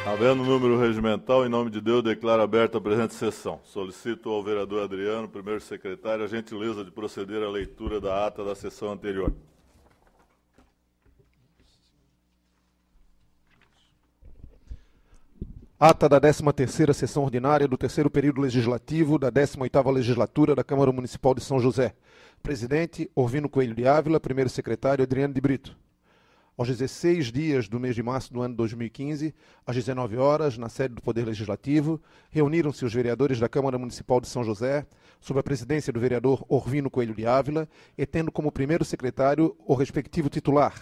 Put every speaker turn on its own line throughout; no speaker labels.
Havendo número regimental, em nome de Deus, declaro aberta a presente sessão. Solicito ao vereador Adriano, primeiro secretário, a gentileza de proceder à leitura da ata da sessão anterior.
Ata da 13ª sessão ordinária do terceiro período legislativo da 18ª legislatura da Câmara Municipal de São José. Presidente, Orvino Coelho de Ávila. Primeiro secretário, Adriano de Brito. Aos 16 dias do mês de março do ano 2015, às 19 horas, na sede do Poder Legislativo, reuniram-se os vereadores da Câmara Municipal de São José, sob a presidência do vereador Orvino Coelho de Ávila, e tendo como primeiro secretário o respectivo titular.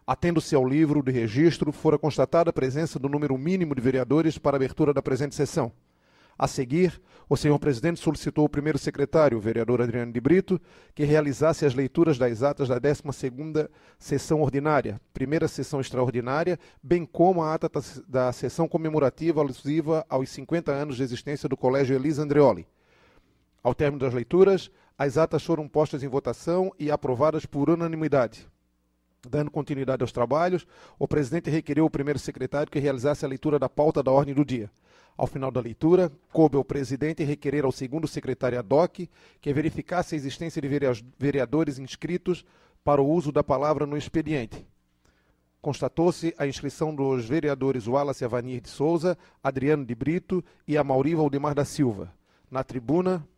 Atendo-se ao livro de registro, fora constatada a presença do número mínimo de vereadores para a abertura da presente sessão. A seguir, o senhor presidente solicitou ao primeiro secretário, o vereador Adriano de Brito, que realizasse as leituras das atas da 12ª sessão ordinária, primeira sessão extraordinária, bem como a ata da sessão comemorativa alusiva aos 50 anos de existência do Colégio Elisa Andreoli. Ao término das leituras, as atas foram postas em votação e aprovadas por unanimidade. Dando continuidade aos trabalhos, o presidente requeriu ao primeiro secretário que realizasse a leitura da pauta da ordem do dia. Ao final da leitura, coube ao presidente requerer ao segundo secretário ad hoc que verificasse a existência de vereadores inscritos para o uso da palavra no expediente. Constatou-se a inscrição dos vereadores Wallace Avanir de Souza, Adriano de Brito e Amaury Valdemar da Silva. Na tribuna,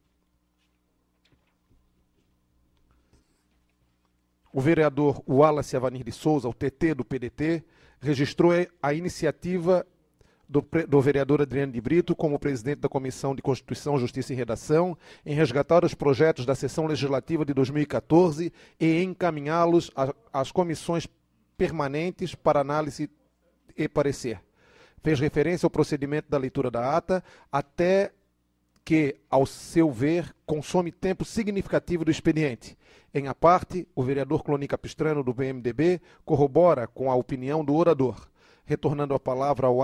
o vereador Wallace Avanir de Souza, o TT do PDT, registrou a iniciativa do vereador Adriano de Brito como presidente da Comissão de Constituição, Justiça e Redação em resgatar os projetos da sessão legislativa de 2014 e encaminhá-los às comissões permanentes para análise e parecer. Fez referência ao procedimento da leitura da ata, até que, ao seu ver, consome tempo significativo do expediente. Em a parte, o vereador Cloni Capistrano, do PMDB, corrobora com a opinião do orador. Retornando a palavra ao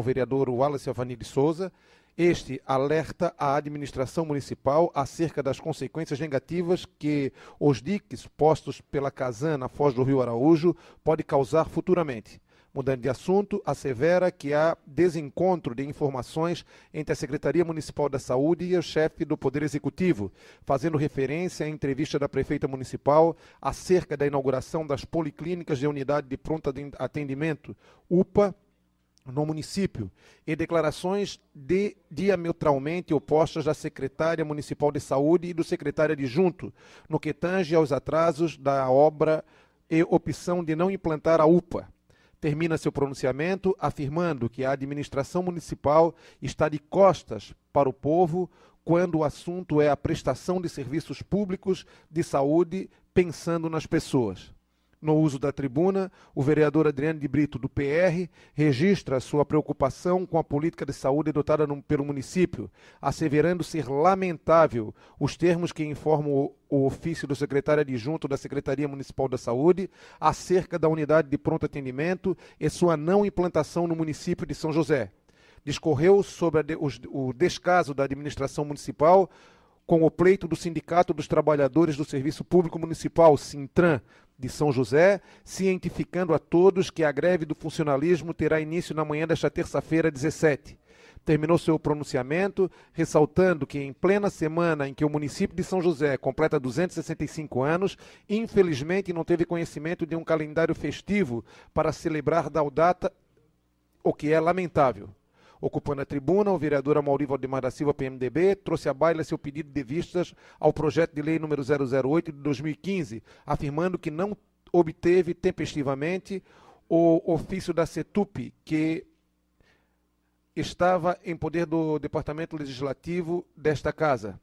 vereador Wallace Avanir de Souza, este alerta a administração municipal acerca das consequências negativas que os diques postos pela Casan na foz do Rio Araújo pode causar futuramente. Mudando de assunto, assevera que há desencontro de informações entre a Secretaria Municipal da Saúde e o chefe do Poder Executivo, fazendo referência à entrevista da prefeita municipal acerca da inauguração das policlínicas de unidade de pronto atendimento, UPA, no município, e declarações diametralmente opostas da secretária municipal de saúde e do secretário adjunto, no que tange aos atrasos da obra e opção de não implantar a UPA. Termina seu pronunciamento afirmando que a administração municipal está de costas para o povo quando o assunto é a prestação de serviços públicos de saúde pensando nas pessoas. No uso da tribuna, o vereador Adriano de Brito, do PR, registra sua preocupação com a política de saúde adotada pelo município, asseverando ser lamentável os termos que informam o ofício do secretário adjunto da Secretaria Municipal da Saúde acerca da unidade de pronto atendimento e sua não implantação no município de São José. Discorreu sobre o descaso da administração municipal com o pleito do Sindicato dos Trabalhadores do Serviço Público Municipal, Sintran, de São José, cientificando a todos que a greve do funcionalismo terá início na manhã desta terça-feira, 17. Terminou seu pronunciamento, ressaltando que em plena semana em que o município de São José completa 265 anos, infelizmente não teve conhecimento de um calendário festivo para celebrar tal data, o que é lamentável. Ocupando a tribuna, o vereador Amaury Valdemar da Silva, PMDB, trouxe à baila seu pedido de vistas ao projeto de lei número 008 de 2015, afirmando que não obteve tempestivamente o ofício da CETUP, que estava em poder do Departamento Legislativo desta Casa.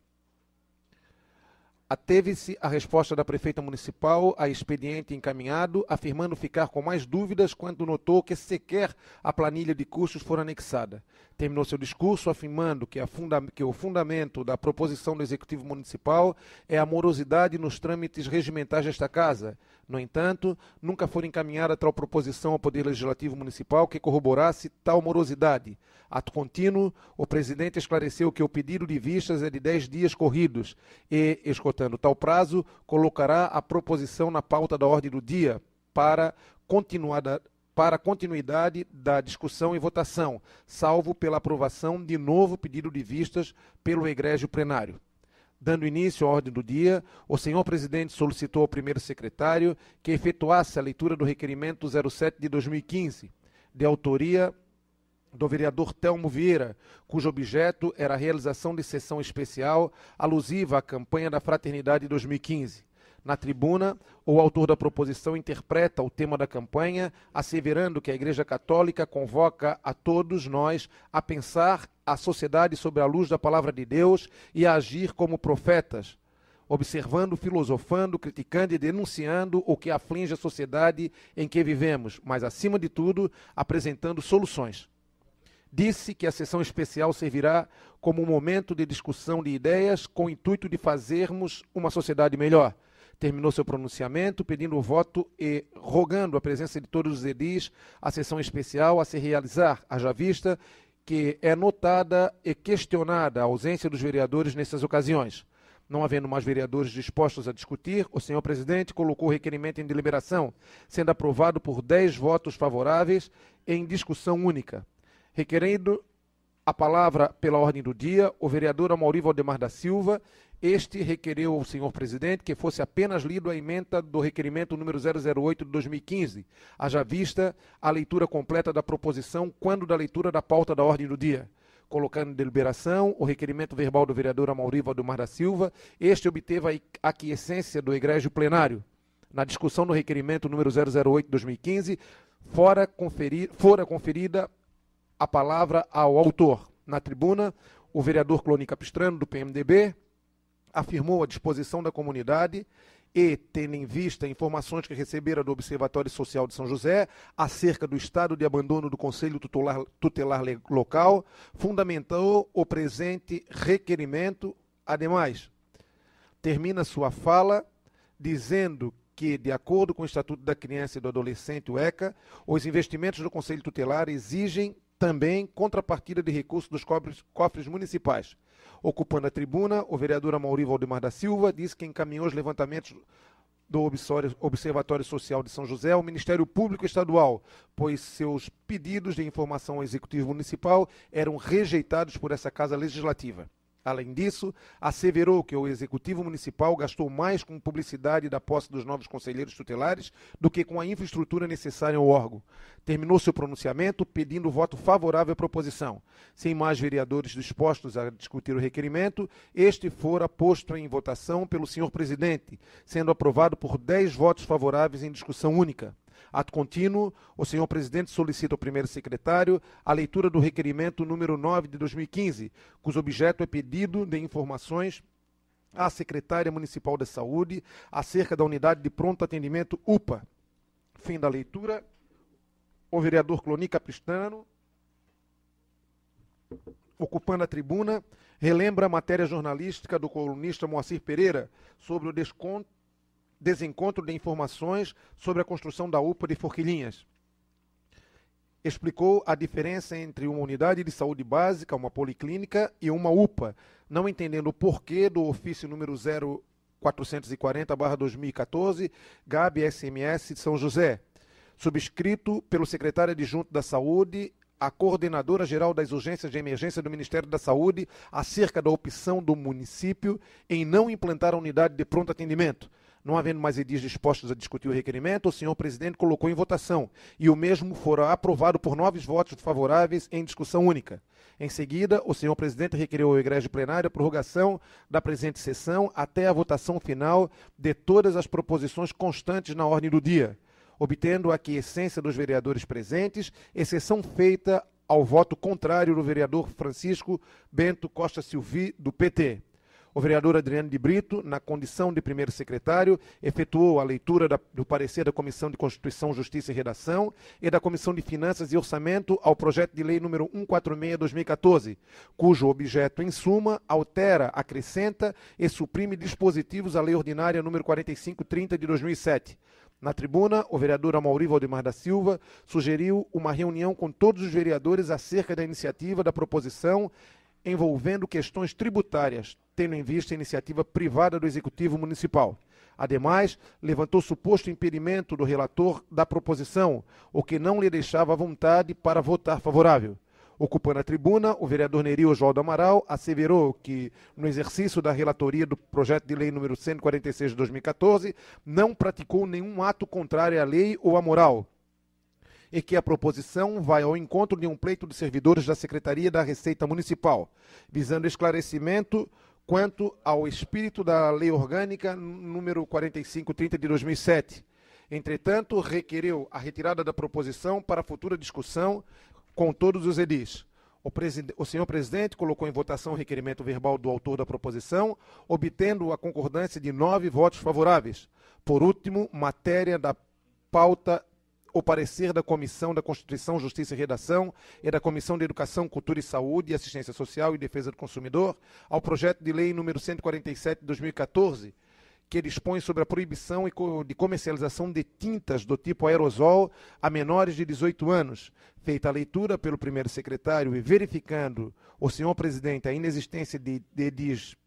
Ateve-se a resposta da prefeita municipal a expediente encaminhado, afirmando ficar com mais dúvidas quando notou que sequer a planilha de custos for anexada. Terminou seu discurso afirmando que o fundamento da proposição do Executivo Municipal é a morosidade nos trâmites regimentais desta Casa. No entanto, nunca foi encaminhada tal proposição ao Poder Legislativo Municipal que corroborasse tal morosidade. Ato contínuo, o presidente esclareceu que o pedido de vistas é de 10 dias corridos e, esgotando tal prazo, colocará a proposição na pauta da ordem do dia para continuidade da discussão e votação, salvo pela aprovação de novo pedido de vistas pelo egrégio plenário. Dando início à ordem do dia, o senhor presidente solicitou ao primeiro secretário que efetuasse a leitura do requerimento 07 de 2015, de autoria do vereador Telmo Vieira, cujo objeto era a realização de sessão especial alusiva à campanha da Fraternidade 2015. Na tribuna, o autor da proposição interpreta o tema da campanha, asseverando que a Igreja Católica convoca a todos nós a pensar a sociedade sob a luz da Palavra de Deus e a agir como profetas, observando, filosofando, criticando e denunciando o que aflige a sociedade em que vivemos, mas, acima de tudo, apresentando soluções. Disse que a sessão especial servirá como um momento de discussão de ideias com o intuito de fazermos uma sociedade melhor. Terminou seu pronunciamento pedindo o voto e rogando a presença de todos os edis a sessão especial a se realizar, haja vista que é notada e questionada a ausência dos vereadores nessas ocasiões. Não havendo mais vereadores dispostos a discutir, o senhor presidente colocou o requerimento em deliberação, sendo aprovado por 10 votos favoráveis em discussão única. Requerendo a palavra pela ordem do dia, o vereador Amaury Valdemar da Silva. Este requereu ao senhor presidente que fosse apenas lido a ementa do requerimento número 008 de 2015, haja vista a leitura completa da proposição quando da leitura da pauta da ordem do dia. Colocando em deliberação o requerimento verbal do vereador Amaury Valdemar da Silva, este obteve a aquiescência do egrégio plenário. Na discussão do requerimento número 008 de 2015, fora conferida a palavra ao autor. Na tribuna, o vereador Cloni Capistrano, do PMDB, afirmou a disposição da comunidade e, tendo em vista informações que recebera do Observatório Social de São José acerca do estado de abandono do Conselho Tutelar Local, fundamentou o presente requerimento. Ademais, termina sua fala dizendo que, de acordo com o Estatuto da Criança e do Adolescente, o ECA, os investimentos do Conselho Tutelar exigem também contrapartida de recursos dos cofres municipais. Ocupando a tribuna, o vereador Amaury Valdemar da Silva disse que encaminhou os levantamentos do Observatório Social de São José ao Ministério Público Estadual, pois seus pedidos de informação ao Executivo Municipal eram rejeitados por essa Casa Legislativa. Além disso, asseverou que o Executivo Municipal gastou mais com publicidade da posse dos novos conselheiros tutelares do que com a infraestrutura necessária ao órgão. Terminou seu pronunciamento pedindo voto favorável à proposição. Sem mais vereadores dispostos a discutir o requerimento, este fora posto em votação pelo senhor presidente, sendo aprovado por 10 votos favoráveis em discussão única. Ato contínuo, o senhor presidente solicita ao primeiro secretário a leitura do requerimento número 9 de 2015, cujo objeto é pedido de informações à secretária municipal de saúde acerca da unidade de pronto atendimento UPA. Fim da leitura. O vereador Cloni Capistrano, ocupando a tribuna, relembra a matéria jornalística do colunista Moacir Pereira sobre o desencontro de informações sobre a construção da UPA de Forquilhinhas. Explicou a diferença entre uma unidade de saúde básica, uma policlínica, e uma UPA, não entendendo o porquê do ofício número 0440/2014, GAB-SMS de São José, subscrito pelo secretário adjunto da Saúde, a coordenadora geral das urgências de emergência do Ministério da Saúde, acerca da opção do município em não implantar a unidade de pronto atendimento. Não havendo mais edis dispostos a discutir o requerimento, o senhor presidente colocou em votação e o mesmo fora aprovado por 9 votos favoráveis em discussão única. Em seguida, o senhor presidente requeriu ao egrégio plenário a prorrogação da presente sessão até a votação final de todas as proposições constantes na ordem do dia, obtendo a aquiescência dos vereadores presentes, exceção feita ao voto contrário do vereador Francisco Bento Costa Silvi, do PT. O vereador Adriano de Brito, na condição de primeiro secretário, efetuou a leitura do parecer da Comissão de Constituição, Justiça e Redação e da Comissão de Finanças e Orçamento ao projeto de lei número 146/2014, cujo objeto, em suma, altera, acrescenta e suprime dispositivos à lei ordinária número 4530 de 2007. Na tribuna, o vereador Amaury Valdemar da Silva sugeriu uma reunião com todos os vereadores acerca da iniciativa da proposição envolvendo questões tributárias, tendo em vista a iniciativa privada do Executivo Municipal. Ademais, levantou suposto impedimento do relator da proposição, o que não lhe deixava à vontade para votar favorável. Ocupando a tribuna, o vereador Neri Oswaldo Amaral asseverou que, no exercício da relatoria do projeto de lei número 146 de 2014, não praticou nenhum ato contrário à lei ou à moral, e que a proposição vai ao encontro de um pleito de servidores da Secretaria da Receita Municipal, visando esclarecimento quanto ao espírito da Lei Orgânica número 4530 de 2007. Entretanto, requereu a retirada da proposição para futura discussão com todos os edis. O senhor presidente colocou em votação o requerimento verbal do autor da proposição, obtendo a concordância de 9 votos favoráveis. Por último, matéria da pauta, o parecer da Comissão da Constituição, Justiça e Redação e da Comissão de Educação, Cultura e Saúde, Assistência Social e Defesa do Consumidor ao projeto de lei número 147 de 2014, que dispõe sobre a proibição de comercialização de tintas do tipo aerosol a menores de 18 anos. Feita a leitura pelo primeiro secretário e verificando o senhor presidente a inexistência de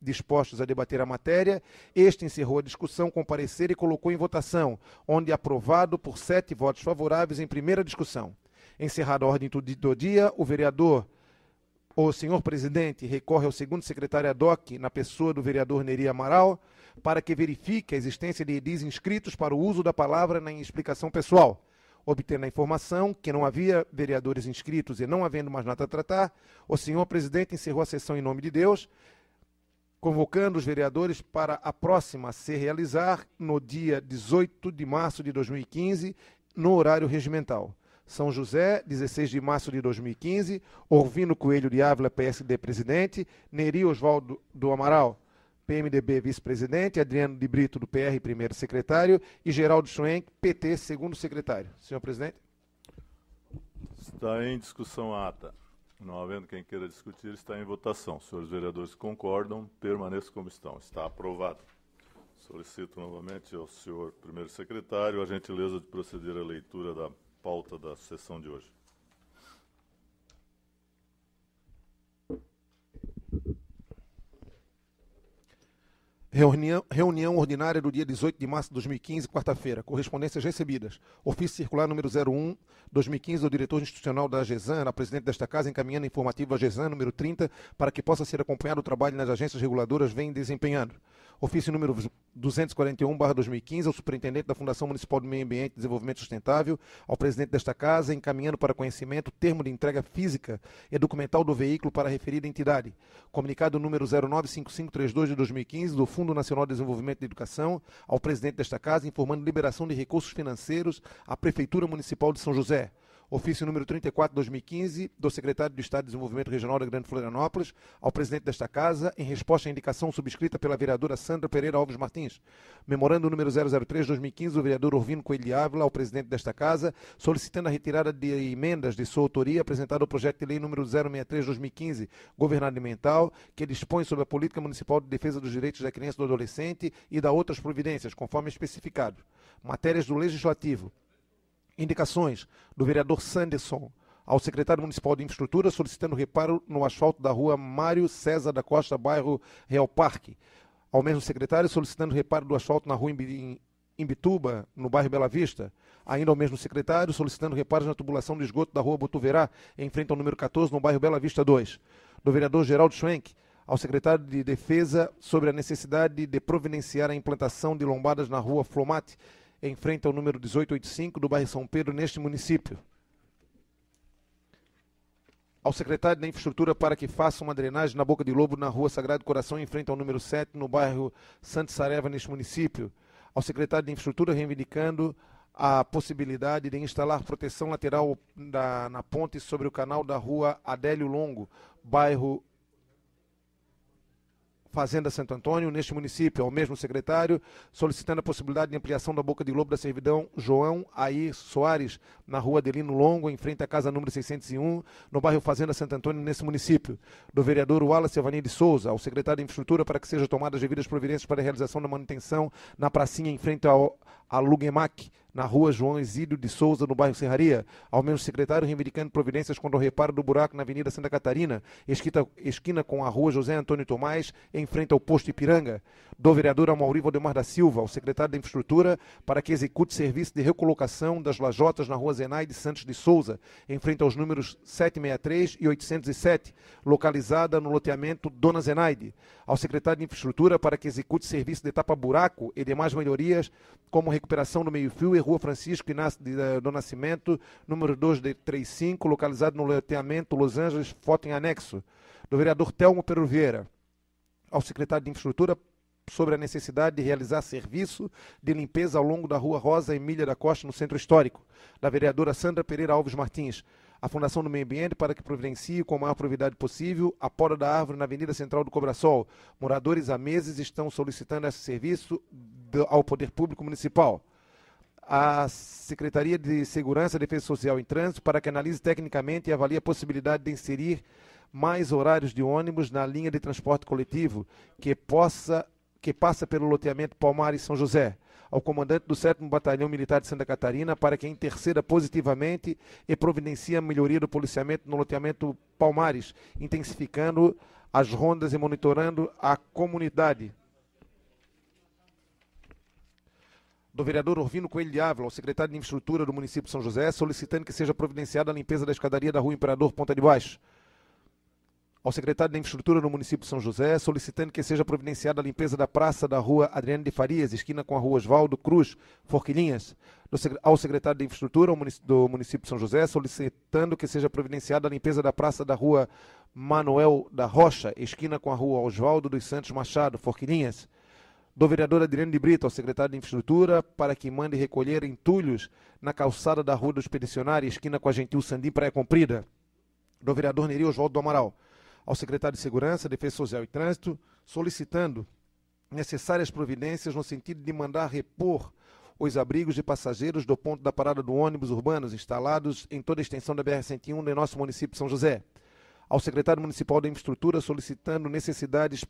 dispostos a debater a matéria, este encerrou a discussão com parecer e colocou em votação, onde aprovado por 7 votos favoráveis em primeira discussão. Encerrada a ordem do dia, o senhor presidente recorre ao segundo secretário ad hoc, na pessoa do vereador Neri Amaral, para que verifique a existência de edis inscritos para o uso da palavra na explicação pessoal. Obtendo a informação que não havia vereadores inscritos e não havendo mais nada a tratar, o senhor presidente encerrou a sessão em nome de Deus, convocando os vereadores para a próxima a se realizar no dia 18 de março de 2015, no horário regimental. São José, 16 de março de 2015, Orvino Coelho de Ávila, PSD presidente, Neri Oswaldo do Amaral, PMDB vice-presidente, Adriano de Brito do PR primeiro secretário e Geraldo Schwenk, PT segundo secretário. Senhor presidente.
Está em discussão a ata. Não havendo quem queira discutir, está em votação. Os senhores vereadores concordam, permaneçam como estão. Está aprovado. Solicito novamente ao senhor primeiro secretário a gentileza de proceder à leitura da pauta da sessão de hoje.
Reunião ordinária do dia 18 de março de 2015, quarta-feira. Correspondências recebidas. Ofício circular número 01/2015 do diretor institucional da AGESAN, a presidente desta casa, encaminhando informativo à AGESAN número 30, para que possa ser acompanhado o trabalho nas agências reguladoras vem desempenhando. Ofício número 241/2015 ao superintendente da Fundação Municipal do Meio Ambiente e Desenvolvimento Sustentável, ao presidente desta casa, encaminhando para conhecimento o termo de entrega física e documental do veículo para a referida entidade. Comunicado número 095532 de 2015 do Fundo Nacional de Desenvolvimento da Educação, ao presidente desta casa, informando liberação de recursos financeiros à Prefeitura Municipal de São José. Ofício número 34/2015, do secretário de Estado de Desenvolvimento Regional da Grande Florianópolis, ao presidente desta casa, em resposta à indicação subscrita pela vereadora Sandra Pereira Alves Martins. Memorando número 003/2015, do vereador Orvino Coelho de Ávila, ao presidente desta casa, solicitando a retirada de emendas de sua autoria apresentado ao projeto de lei número 063/2015, governamental, que dispõe sobre a política municipal de defesa dos direitos da criança e do adolescente e da outras providências, conforme especificado. Matérias do Legislativo. Indicações do vereador Sanderson ao secretário municipal de infraestrutura solicitando reparo no asfalto da rua Mário César da Costa, bairro Real Parque. Ao mesmo secretário solicitando reparo do asfalto na rua Imbituba, no bairro Bela Vista. Ainda ao mesmo secretário solicitando reparos na tubulação de esgoto da rua Botuverá, em frente ao número 14, no bairro Bela Vista 2. Do vereador Geraldo Schwenk ao secretário de Defesa sobre a necessidade de providenciar a implantação de lombadas na rua Flomate, em frente ao número 1885 do bairro São Pedro, neste município. Ao secretário da Infraestrutura para que faça uma drenagem na Boca de Lobo, na rua Sagrado Coração, em frente ao número 7, no bairro Santa Sareva, neste município. Ao secretário de Infraestrutura reivindicando a possibilidade de instalar proteção lateral na ponte sobre o canal da rua Adélio Longo, bairro Fazenda Santo Antônio, neste município. Ao mesmo secretário, solicitando a possibilidade de ampliação da Boca de Lobo da servidão João Air Soares, na rua Adelino Longo, em frente à casa número 601, no bairro Fazenda Santo Antônio, nesse município. Do vereador Wallace Evani de Souza, ao secretário de Infraestrutura, para que sejam tomadas devidas providências para a realização da manutenção na pracinha em frente a Lugemac, na rua João Exílio de Souza, no bairro Serraria. Ao mesmo secretário, reivindicando providências contra o reparo do buraco na Avenida Santa Catarina, esquina com a rua José Antônio Tomás, em frente ao posto Ipiranga. Do vereador Amaury Valdemar da Silva, ao secretário da Infraestrutura, para que execute serviço de recolocação das lajotas na rua Zenaide Santos de Souza, em frente aos números 763 e 807, localizada no loteamento Dona Zenaide. Ao secretário de Infraestrutura, para que execute serviço de tapa-buraco e demais melhorias, como recuperação do meio-fio e Rua Francisco Inácio do Nascimento, número 235, localizado no loteamento Los Angeles, foto em anexo. Do vereador Telmo Pedro Vieira, ao secretário de Infraestrutura, sobre a necessidade de realizar serviço de limpeza ao longo da Rua Rosa Emília da Costa, no Centro Histórico. Da vereadora Sandra Pereira Alves Martins, a Fundação do Meio Ambiente para que providencie com a maior brevidade possível a poda da árvore na Avenida Central do Cobrasol. Moradores há meses estão solicitando esse serviço ao Poder Público Municipal. A Secretaria de Segurança e Defesa Social em Trânsito para que analise tecnicamente e avalie a possibilidade de inserir mais horários de ônibus na linha de transporte coletivo que passa pelo loteamento Palmares São José. Ao comandante do 7º Batalhão Militar de Santa Catarina para que interceda positivamente e providencie a melhoria do policiamento no loteamento Palmares, intensificando as rondas e monitorando a comunidade. Do vereador Orvino Coelho de Ávila, ao secretário de Infraestrutura do município de São José, solicitando que seja providenciada a limpeza da escadaria da Rua Imperador Ponta de Baixo. Ao secretário de Infraestrutura do município de São José, solicitando que seja providenciada a limpeza da praça da Rua Adriano de Farias, esquina com a Rua Osvaldo Cruz, Forquilhinhas. Ao secretário de Infraestrutura do município de São José, solicitando que seja providenciada a limpeza da praça da Rua Manuel da Rocha, esquina com a Rua Osvaldo dos Santos Machado, Forquilhinhas. Do vereador Adriano de Brito, ao secretário de Infraestrutura, para que mande recolher entulhos na calçada da Rua do Expedicionário, esquina com a Gentil Sandim, Praia Comprida. Do vereador Neri Oswaldo do Amaral, ao secretário de Segurança, Defesa Social e Trânsito, solicitando necessárias providências no sentido de mandar repor os abrigos de passageiros do ponto da parada do ônibus urbanos instalados em toda a extensão da BR-101 do nosso município de São José. Ao secretário municipal da Infraestrutura, solicitando necessidades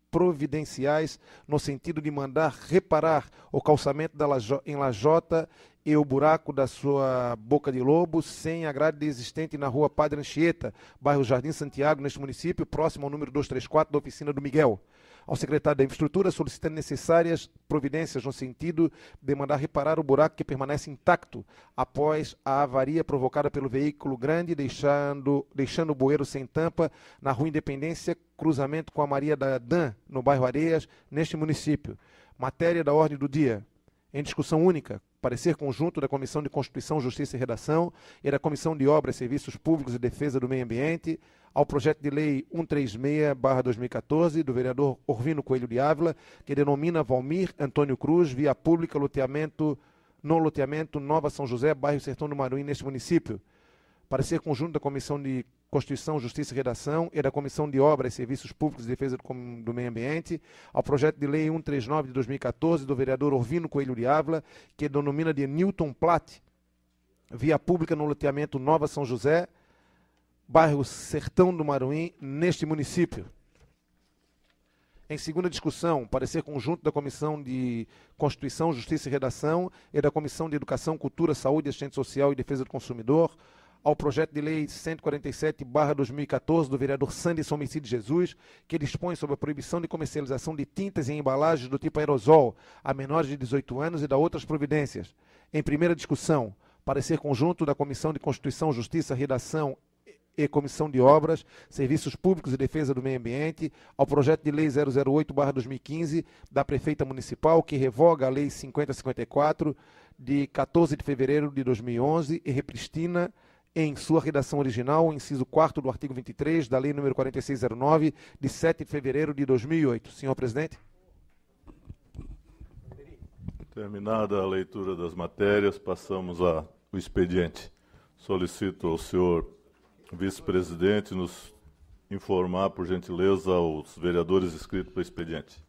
providenciais no sentido de mandar reparar o calçamento em lajota e o buraco da sua boca de lobo sem a grade existente na rua Padre Anchieta, bairro Jardim Santiago, neste município, próximo ao número 234 da oficina do Miguel. Ao secretário da Infraestrutura, solicitando necessárias providências no sentido de mandar reparar o buraco que permanece intacto após a avaria provocada pelo veículo grande, deixando o bueiro sem tampa na Rua Independência, cruzamento com a Maria da Dan, no bairro Areias, neste município. Matéria da ordem do dia. Em discussão única, parecer conjunto da Comissão de Constituição, Justiça e Redação e da Comissão de Obras, Serviços Públicos e Defesa do Meio Ambiente ao projeto de lei 136/2014 do vereador Orvino Coelho de Ávila, que denomina Valmir Antônio Cruz, via pública no loteamento Nova São José, bairro Sertão do Maruim, neste município. Parecer conjunto da Comissão de Constituição, Justiça e Redação e da Comissão de Obras, Serviços Públicos e Defesa do Meio Ambiente ao projeto de lei 139 de 2014 do vereador Orvino Coelho de Ávila, que denomina de Newton Platt, via pública no loteamento Nova São José, bairro Sertão do Maruim, neste município. Em segunda discussão, parecer conjunto da Comissão de Constituição, Justiça e Redação e da Comissão de Educação, Cultura, Saúde, Assistência Social e Defesa do Consumidor ao projeto de lei 147/2014 do vereador Sanderson Messides Jesus, que dispõe sobre a proibição de comercialização de tintas e embalagens do tipo aerosol a menores de 18 anos e da outras providências. Em primeira discussão, parecer conjunto da Comissão de Constituição, Justiça, Redação e Comissão de Obras, Serviços Públicos e Defesa do Meio Ambiente ao projeto de lei 008/2015 da Prefeita Municipal, que revoga a Lei 5054 de 14 de fevereiro de 2011 e repristina em sua redação original, o inciso 4º do artigo 23 da Lei nº 4609, de 7 de fevereiro de 2008. Senhor presidente.
Terminada a leitura das matérias, passamos ao expediente. Solicito ao senhor vice-presidente nos informar, por gentileza, aos vereadores inscritos para o expediente.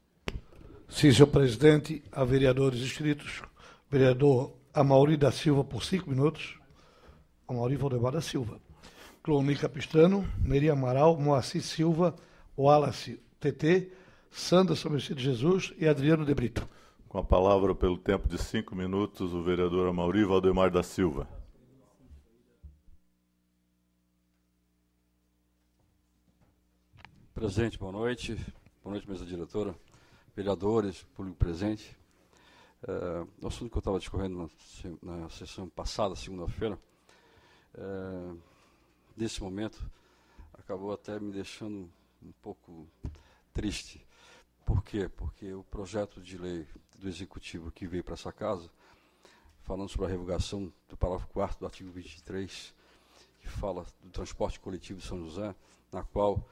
Sim, senhor presidente. A vereadores inscritos, vereador Amaury da Silva, por 5 minutos. Amaury Valdemar da Silva. Cloni Capistrano, Neri Amaral, Moacir Silva, Wallace TT, Sanderson Messides Jesus e Adriano de Brito.
Com a palavra, pelo tempo de 5 minutos, o vereador Amaury Valdemar da Silva.
Presidente, boa noite. Boa noite, mesa diretora, vereadores, público presente. O assunto que eu estava discorrendo na sessão passada, segunda-feira, nesse momento, acabou até me deixando um pouco triste. Por quê? Porque o projeto de lei do Executivo que veio para essa casa, falando sobre a revogação do parágrafo 4º do artigo 23, que fala do transporte coletivo de São José, na qual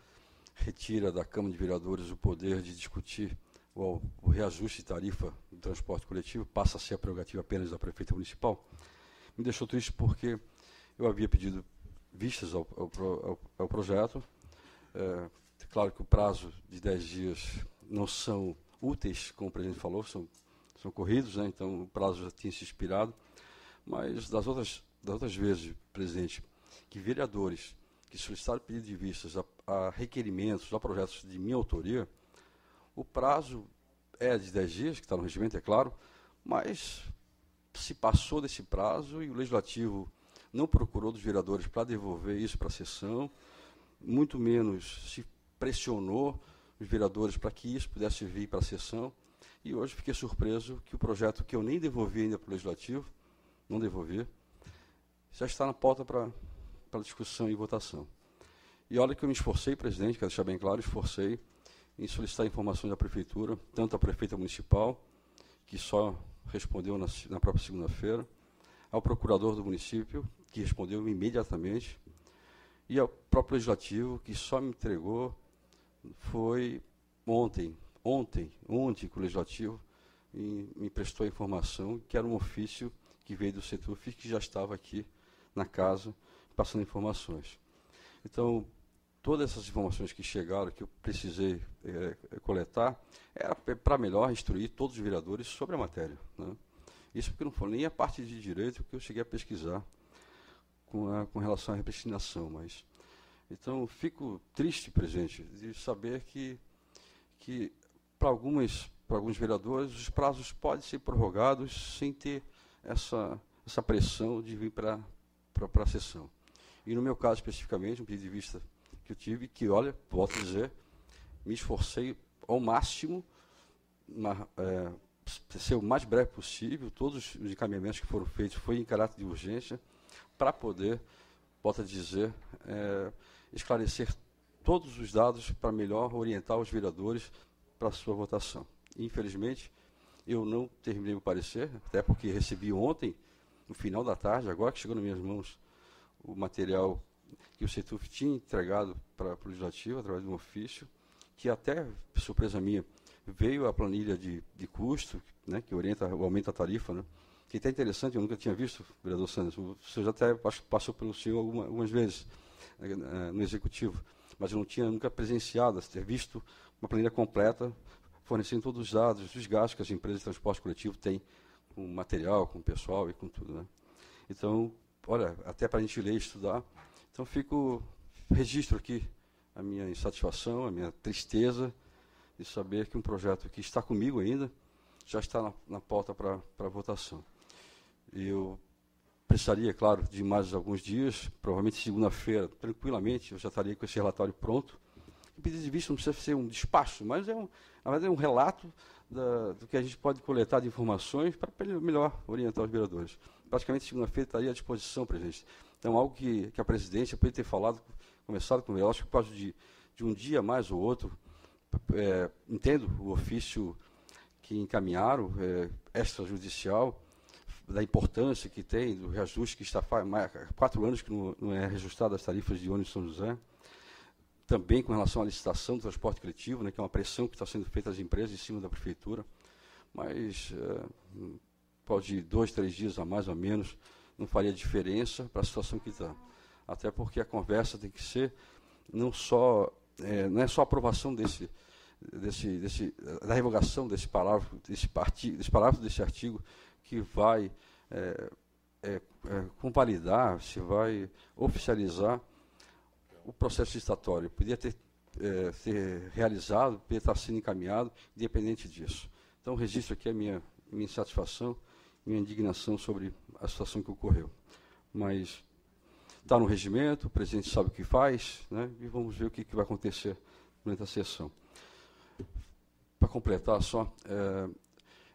retira da Câmara de Vereadores o poder de discutir o reajuste de tarifa do transporte coletivo, passa a ser a prerrogativa apenas da Prefeita Municipal, me deixou triste porque eu havia pedido vistas ao projeto. Claro que o prazo de 10 dias não são úteis, como o presidente falou, são corridos, né? Então o prazo já tinha se expirado, mas das outras vezes, presidente, que vereadores que solicitaram pedido de vistas a requerimentos, a projetos de minha autoria, o prazo é de 10 dias, que está no regimento, é claro, mas se passou desse prazo e o Legislativo não procurou dos vereadores para devolver isso para a sessão, muito menos se pressionou os vereadores para que isso pudesse vir para a sessão, e hoje fiquei surpreso que o projeto que eu nem devolvi ainda para o Legislativo, não devolvi, já está na pauta para discussão e votação. E olha que eu me esforcei, presidente, quero deixar bem claro, esforcei em solicitar informações da Prefeitura, tanto a Prefeita Municipal, que só respondeu na própria segunda-feira, ao Procurador do Município, que respondeu imediatamente, e ao próprio Legislativo, que só me entregou, foi ontem que o Legislativo me prestou a informação que era um ofício que veio do setor que já estava aqui na casa, passando informações. Então, todas essas informações que chegaram, que eu precisei coletar, era para melhor instruir todos os vereadores sobre a matéria, né? Isso porque não foi nem a parte de direito que eu cheguei a pesquisar com relação à repristinação, mas... Então, fico triste, presidente, de saber que para alguns vereadores, os prazos podem ser prorrogados sem ter essa pressão de vir para a sessão. E no meu caso, especificamente, um pedido de vista que eu tive, que, olha, volto a dizer, me esforcei ao máximo, ser o mais breve possível, todos os encaminhamentos que foram feitos foi em caráter de urgência, para poder, volto a dizer, esclarecer todos os dados para melhor orientar os vereadores para a sua votação. Infelizmente, eu não terminei o parecer, até porque recebi ontem, no final da tarde, agora que chegou nas minhas mãos, o material que o CETUF tinha entregado para o Legislativo, através de um ofício, que até, surpresa minha, veio a planilha de custo, né, que orienta o aumento da tarifa, né, que é até interessante, eu nunca tinha visto, vereador Sanders, o senhor já até passou pelo senhor algumas vezes no Executivo, mas eu não tinha nunca presenciado, ter visto uma planilha completa, fornecendo todos os dados, os gastos que as empresas de transporte coletivo têm com material, com pessoal e com tudo, né? Então, olha, até para a gente ler e estudar, então registro aqui a minha insatisfação, a minha tristeza de saber que um projeto que está comigo ainda já está na pauta para votação. Eu precisaria, claro, de mais alguns dias, provavelmente segunda-feira, tranquilamente, eu já estaria com esse relatório pronto. O pedido de vista não precisa ser um despacho, mas na verdade é um relato do que a gente pode coletar de informações para melhor orientar os vereadores. Praticamente segunda-feira estaria à disposição, presidente. Então, algo que a presidência poderia ter começado com ele, acho que por causa de um dia mais ou outro, entendo o ofício que encaminharam, extrajudicial, da importância que tem, do reajuste que está há 4 anos que não é reajustado as tarifas de ônibus de São José, também com relação à licitação do transporte coletivo, né, que é uma pressão que está sendo feita às empresas em cima da Prefeitura, mas pode 2, 3 dias a mais ou menos, não faria diferença para a situação que está. Até porque a conversa tem que ser não é só a aprovação da revogação desse parágrafo, desse artigo, que vai convalidar, se vai oficializar o processo licitatório. Podia ter realizado, podia estar sendo encaminhado, independente disso. Então, registro aqui a minha minha insatisfação, minha indignação sobre a situação que ocorreu. Mas está no regimento, o presidente sabe o que faz, né, e vamos ver o que vai acontecer durante a sessão. Para completar só,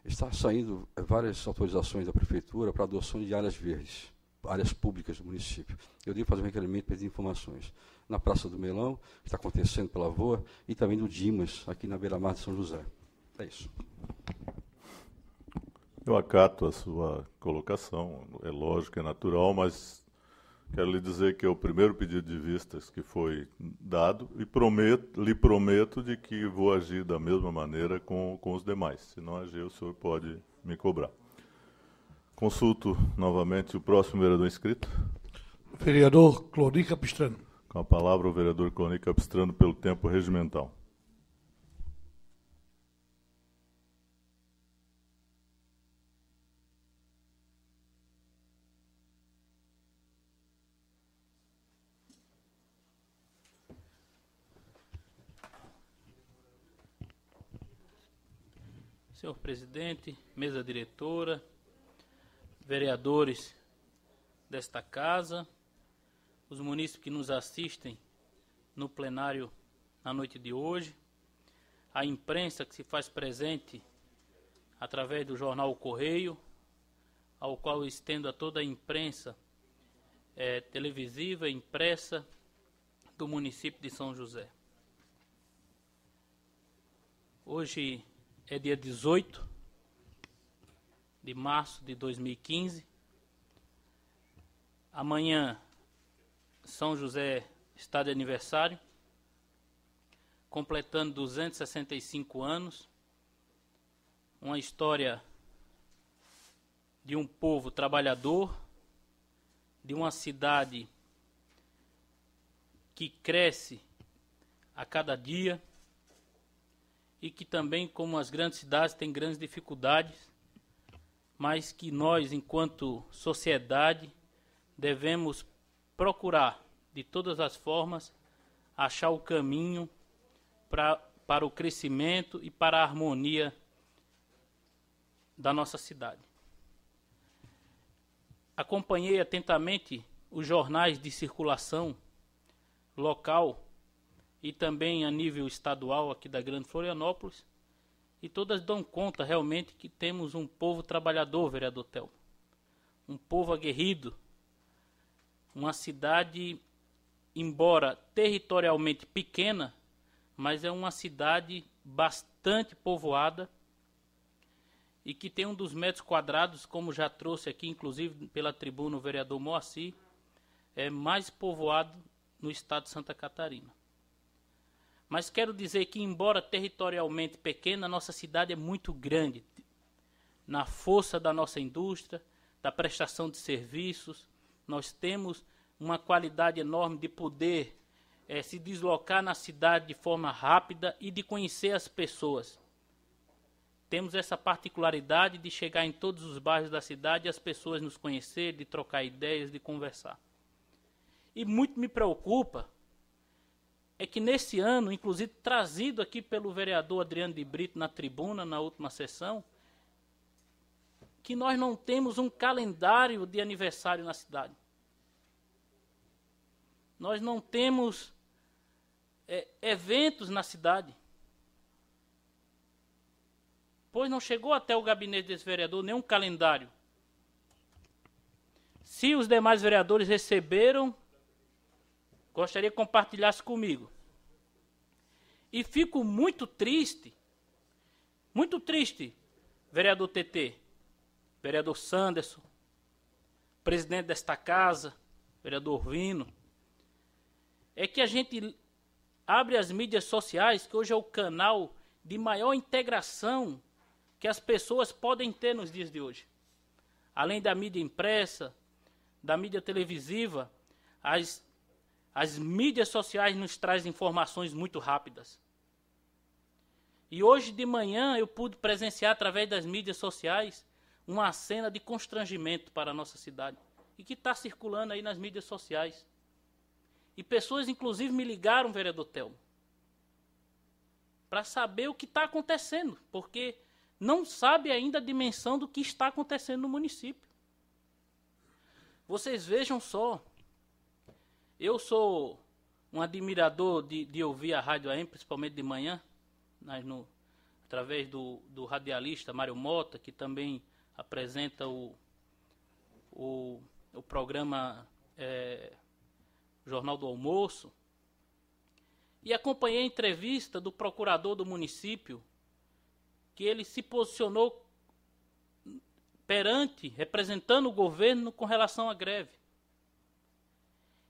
está saindo várias autorizações da Prefeitura para adoção de áreas verdes, áreas públicas do município. Eu devo fazer um requerimento para pedir informações. Na Praça do Melão, que está acontecendo pela Voa, e também no Dimas, aqui na beira-mar de São José. É isso.
Eu acato a sua colocação, é lógico, é natural, mas quero lhe dizer que é o primeiro pedido de vistas que foi dado e lhe prometo de que vou agir da mesma maneira com os demais. Se não agir, o senhor pode me cobrar. Consulto novamente o próximo vereador inscrito.
Vereador Cloni Capistrano.
Com a palavra o vereador Cloni Capistrano pelo tempo regimental.
Senhor presidente, mesa diretora, vereadores desta casa, os munícipes que nos assistem no plenário na noite de hoje, a imprensa que se faz presente através do jornal O Correio, ao qual eu estendo a toda a imprensa televisiva e impressa do município de São José. Hoje é dia 18 de março de 2015. Amanhã, São José está de aniversário, completando 265 anos. Uma história de um povo trabalhador, de uma cidade que cresce a cada dia, e que também, como as grandes cidades, tem grandes dificuldades, mas que nós, enquanto sociedade, devemos procurar, de todas as formas, achar o caminho para o crescimento e para a harmonia da nossa cidade. Acompanhei atentamente os jornais de circulação local e também a nível estadual aqui da Grande Florianópolis, e todas dão conta realmente que temos um povo trabalhador, vereador Telmo, um povo aguerrido, uma cidade, embora territorialmente pequena, mas é uma cidade bastante povoada e que tem um dos metros quadrados, como já trouxe aqui, inclusive pela tribuna o vereador Moacir, é mais povoado no estado de Santa Catarina. Mas quero dizer que, embora territorialmente pequena, nossa cidade é muito grande, na força da nossa indústria, da prestação de serviços. Nós temos uma qualidade enorme de poder se deslocar na cidade de forma rápida e de conhecer as pessoas. Temos essa particularidade de chegar em todos os bairros da cidade e as pessoas nos conhecer, de trocar ideias, de conversar. E muito me preocupa é que nesse ano, inclusive trazido aqui pelo vereador Adriano de Brito na tribuna, na última sessão, que nós não temos um calendário de aniversário na cidade. Nós não temos eventos na cidade. Pois não chegou até o gabinete desse vereador nenhum calendário. Se os demais vereadores receberam, gostaria que compartilhasse comigo. E fico muito triste, vereador TT, vereador Sanderson, presidente desta casa, vereador Vino, é que a gente abre as mídias sociais, que hoje é o canal de maior integração que as pessoas podem ter nos dias de hoje. Além da mídia impressa, da mídia televisiva, as mídias sociais nos trazem informações muito rápidas. E hoje de manhã eu pude presenciar através das mídias sociais uma cena de constrangimento para a nossa cidade. E que está circulando aí nas mídias sociais. E pessoas inclusive me ligaram, vereador Telmo, para saber o que está acontecendo. Porque não sabe ainda a dimensão do que está acontecendo no município. Vocês vejam só, eu sou um admirador de ouvir a Rádio AM, principalmente de manhã, através do radialista Mário Mota, que também apresenta o programa Jornal do Almoço, e acompanhei a entrevista do procurador do município, que ele se posicionou representando o governo com relação à greve.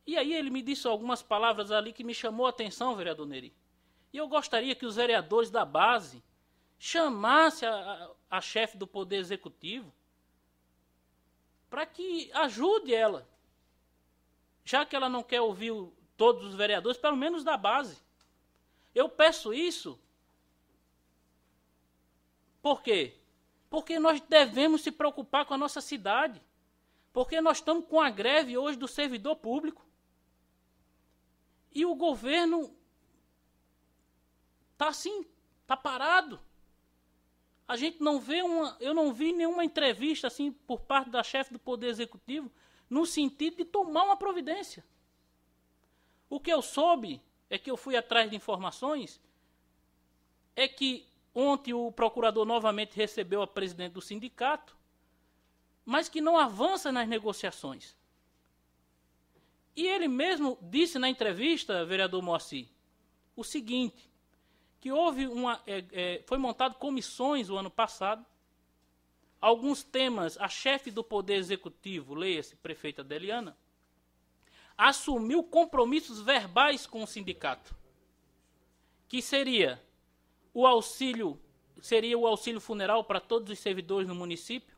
E aí ele me disse algumas palavras ali que me chamou a atenção, vereador Neri. E eu gostaria que os vereadores da base chamassem a chefe do Poder Executivo para que ajude ela. Já que ela não quer ouvir todos os vereadores, pelo menos da base. Eu peço isso. Por quê? Porque nós devemos se preocupar com a nossa cidade. Porque nós estamos com a greve hoje do servidor público. E o governo está assim, está parado. A gente não vê eu não vi nenhuma entrevista assim por parte da chefe do Poder Executivo no sentido de tomar uma providência. O que eu soube, é que eu fui atrás de informações, é que ontem o procurador novamente recebeu a presidente do sindicato, mas que não avança nas negociações. E ele mesmo disse na entrevista, vereador Moacir, o seguinte, que foi montado comissões o ano passado, alguns temas, a chefe do Poder Executivo, leia-se, prefeita Adeliana, assumiu compromissos verbais com o sindicato, que seria o auxílio funeral para todos os servidores no município,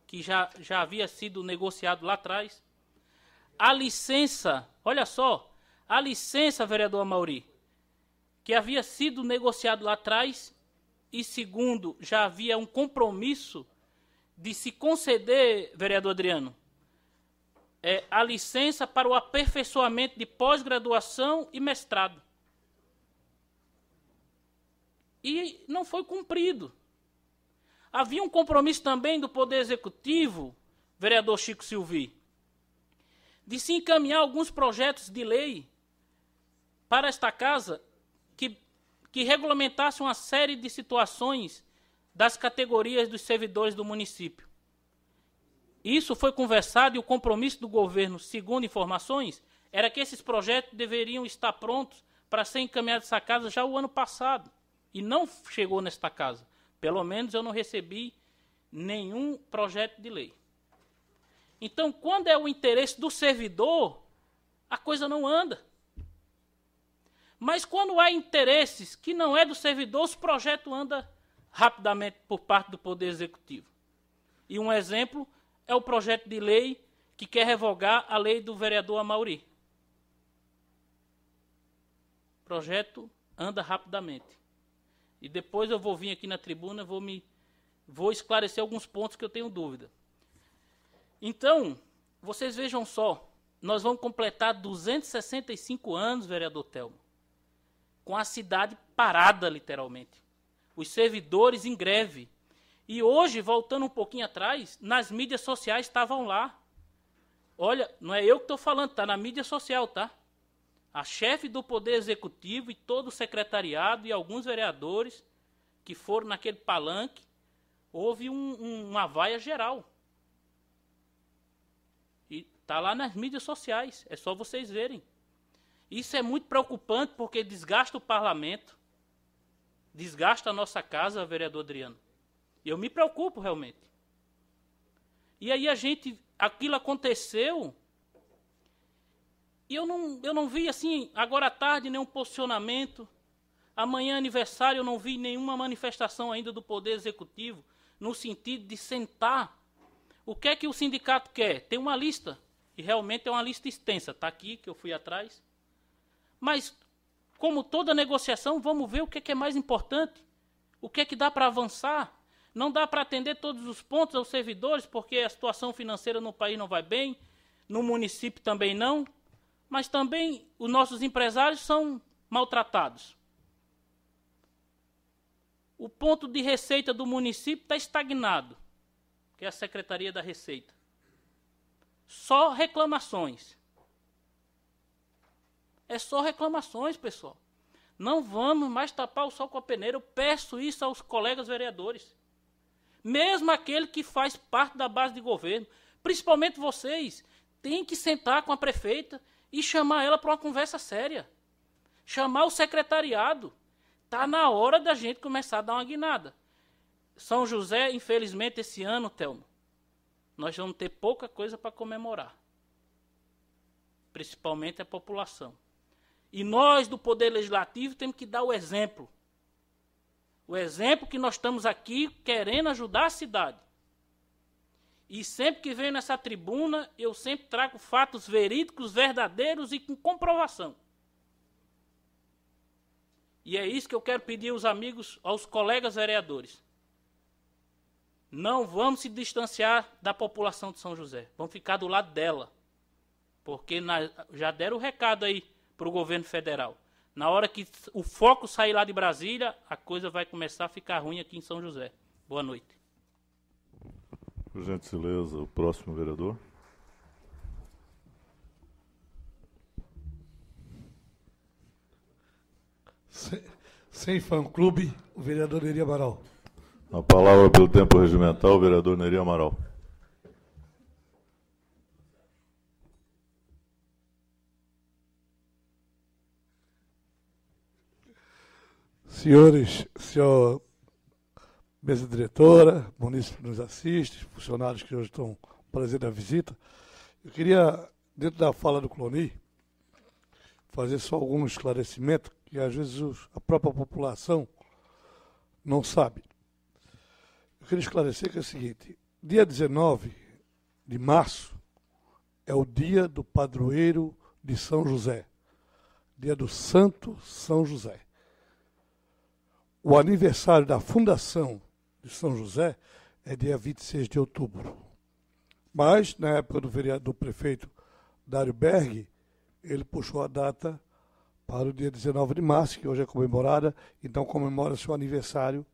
que já havia sido negociado lá atrás, a licença, olha só, a licença, vereador Amaury, que havia sido negociado lá atrás, e segundo, já havia um compromisso de se conceder, vereador Adriano, a licença para o aperfeiçoamento de pós-graduação e mestrado. E não foi cumprido. Havia um compromisso também do Poder Executivo, vereador Chico Silvi, de se encaminhar alguns projetos de lei para esta casa que regulamentassem uma série de situações das categorias dos servidores do município. Isso foi conversado e o compromisso do governo, segundo informações, era que esses projetos deveriam estar prontos para ser encaminhados essa casa já o ano passado. E não chegou nesta casa. Pelo menos eu não recebi nenhum projeto de lei. Então, quando é o interesse do servidor, a coisa não anda. Mas quando há interesses que não é do servidor, os projetos andam rapidamente por parte do Poder Executivo. E um exemplo é o projeto de lei que quer revogar a lei do vereador Amaury. O projeto anda rapidamente. E depois eu vou vir aqui na tribuna, vou esclarecer alguns pontos que eu tenho dúvida. Então, vocês vejam só, nós vamos completar 265 anos, vereador Telmo, com a cidade parada, literalmente. Os servidores em greve. E hoje, voltando um pouquinho atrás, nas mídias sociais estavam lá. Olha, não é eu que estou falando, está na mídia social, tá? A chefe do Poder Executivo e todo o secretariado e alguns vereadores que foram naquele palanque, houve uma vaia geral. E está lá nas mídias sociais, é só vocês verem. Isso é muito preocupante porque desgasta o parlamento, desgasta a nossa casa, vereador Adriano. Eu me preocupo realmente. E aí aquilo aconteceu, e eu não vi assim, agora à tarde, nenhum posicionamento. Amanhã, aniversário, eu não vi nenhuma manifestação ainda do Poder Executivo, no sentido de sentar. O que é que o sindicato quer? Tem uma lista, e realmente é uma lista extensa. Está aqui, que eu fui atrás. Mas, como toda negociação, vamos ver o que é mais importante. O que é que dá para avançar. Não dá para atender todos os pontos aos servidores, porque a situação financeira no país não vai bem, no município também não, mas também os nossos empresários são maltratados. O ponto de receita do município está estagnado, que é a Secretaria da Receita. Só reclamações. É só reclamações, pessoal. Não vamos mais tapar o sol com a peneira. Eu peço isso aos colegas vereadores. Mesmo aquele que faz parte da base de governo, principalmente vocês, tem que sentar com a prefeita e chamar ela para uma conversa séria. Chamar o secretariado. Está na hora da gente começar a dar uma guinada. São José, infelizmente, esse ano, Telmo, nós vamos ter pouca coisa para comemorar. Principalmente a população. E nós, do Poder Legislativo, temos que dar o exemplo. O exemplo que nós estamos aqui querendo ajudar a cidade. E sempre que venho nessa tribuna, eu sempre trago fatos verídicos, verdadeiros e com comprovação. E é isso que eu quero pedir aos amigos, aos colegas vereadores. Não vamos se distanciar da população de São José. Vamos ficar do lado dela. Porque já deram o recado aí para o governo federal. Na hora que o foco sair lá de Brasília, a coisa vai começar a ficar ruim aqui em São José. Boa noite.
Por gentileza, o próximo vereador.
Sem fã-clube, o vereador Neri Amaral.
A palavra pelo tempo regimental, o vereador Neri Amaral.
Senhores, senhor mesa diretora, munícipe que nos assiste, funcionários que hoje estão prazer da visita, eu queria, dentro da fala do Cloni, fazer só algum esclarecimento que às vezes a própria população não sabe. Eu queria esclarecer que é o seguinte: dia 19 de março é o dia do padroeiro de São José, dia do Santo São José. O aniversário da fundação de São José é dia 26 de outubro. Mas, na época do prefeito Dário Berg, ele puxou a data para o dia 19 de março, que hoje é comemorada, então comemora-se o aniversário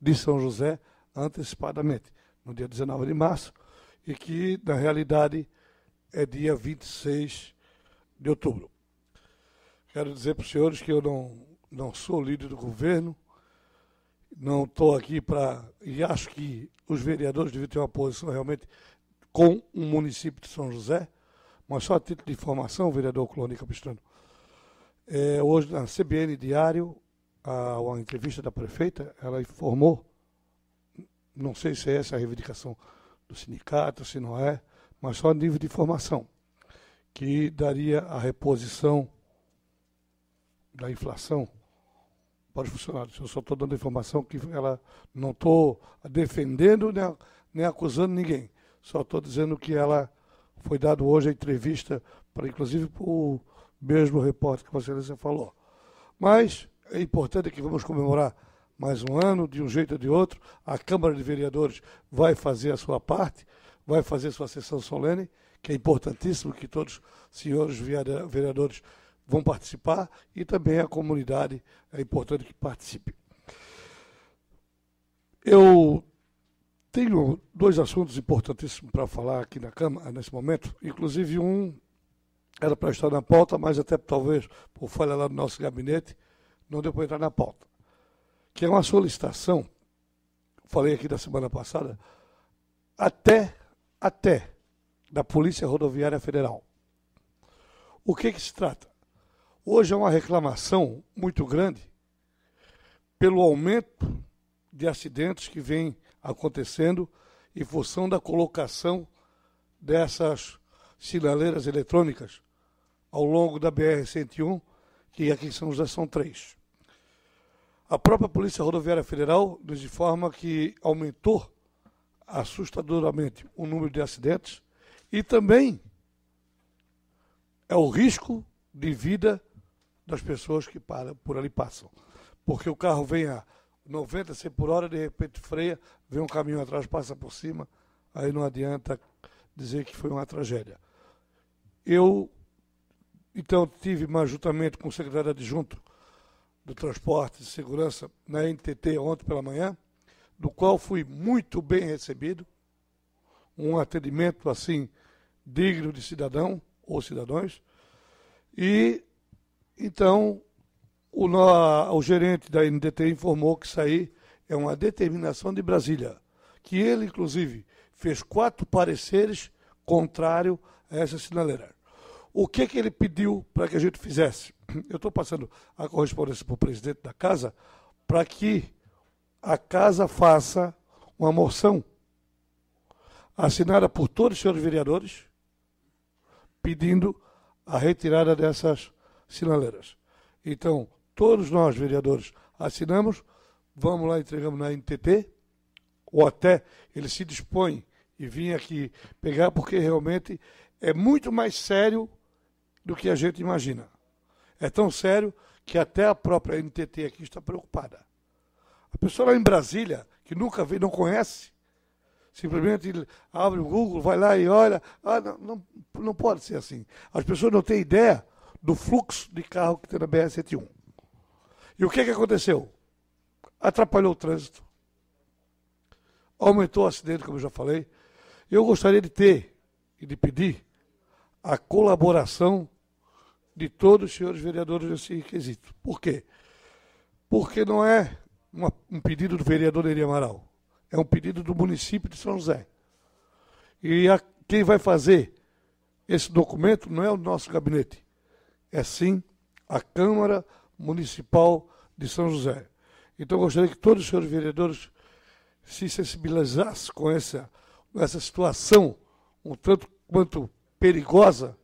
de São José antecipadamente, no dia 19 de março, e que, na realidade, é dia 26 de outubro. Quero dizer para os senhores que eu não sou líder do governo, não estou aqui para... E acho que os vereadores devem ter uma posição realmente com o município de São José, mas só a título de informação, vereador Cloni Capistrano. Hoje, na CBN Diário, uma entrevista da prefeita, ela informou, não sei se é essa a reivindicação do sindicato, se não é, mas só a nível de informação, que daria a reposição da inflação para os funcionários. Eu só estou dando informação que ela não estou defendendo nem acusando ninguém. Só estou dizendo que ela foi dado hoje a entrevista, inclusive para o mesmo repórter que você falou. Mas é importante que vamos comemorar mais um ano, de um jeito ou de outro. A Câmara de Vereadores vai fazer a sua parte, vai fazer sua sessão solene, que é importantíssimo que todos os senhores vereadores vão participar, e também a comunidade é importante que participe. Eu tenho dois assuntos importantíssimos para falar aqui na Câmara, nesse momento, inclusive um era para estar na pauta, mas até talvez por falha lá no nosso gabinete, não deu para entrar na pauta, que é uma solicitação, falei aqui da semana passada, até da Polícia Rodoviária Federal. O que se trata? Hoje é uma reclamação muito grande pelo aumento de acidentes que vem acontecendo em função da colocação dessas sinaleiras eletrônicas ao longo da BR-101, que aqui em São José são 3. A própria Polícia Rodoviária Federal nos informa que aumentou assustadoramente o número de acidentes e também é o risco de vida das pessoas que por ali passam. Porque o carro vem a 90, 100 por hora, de repente freia, vem um caminhão atrás, passa por cima, aí não adianta dizer que foi uma tragédia. Eu, então, tive mais juntamente com o secretário adjunto do Transporte e Segurança na NTT ontem pela manhã, do qual fui muito bem recebido, um atendimento assim digno de cidadão ou cidadãos, e então o gerente da NTT informou que isso aí é uma determinação de Brasília, que ele, inclusive, fez 4 pareceres contrários a essa sinaleira. O que ele pediu para que a gente fizesse? Eu estou passando a correspondência para o presidente da casa para que a casa faça uma moção assinada por todos os senhores vereadores pedindo a retirada dessas sinaleiras. Então, todos nós, vereadores, assinamos, vamos lá, entregamos na NTT, ou até ele se dispõe e vir aqui pegar, porque realmente é muito mais sério do que a gente imagina. É tão sério que até a própria NTT aqui está preocupada. A pessoa lá em Brasília, que nunca veio, não conhece, simplesmente abre o Google, vai lá e olha. Não pode ser assim. As pessoas não têm ideia do fluxo de carro que tem na BR-101. E o que aconteceu? Atrapalhou o trânsito, aumentou o acidente, como eu já falei. Eu gostaria de ter e de pedir a colaboração de todos os senhores vereadores nesse quesito. Por quê? Porque não é um pedido do vereador Neri Amaral, é um pedido do município de São José. E quem vai fazer esse documento não é o nosso gabinete, é sim a Câmara Municipal de São José. Então eu gostaria que todos os senhores vereadores se sensibilizassem com essa situação um tanto quanto perigosa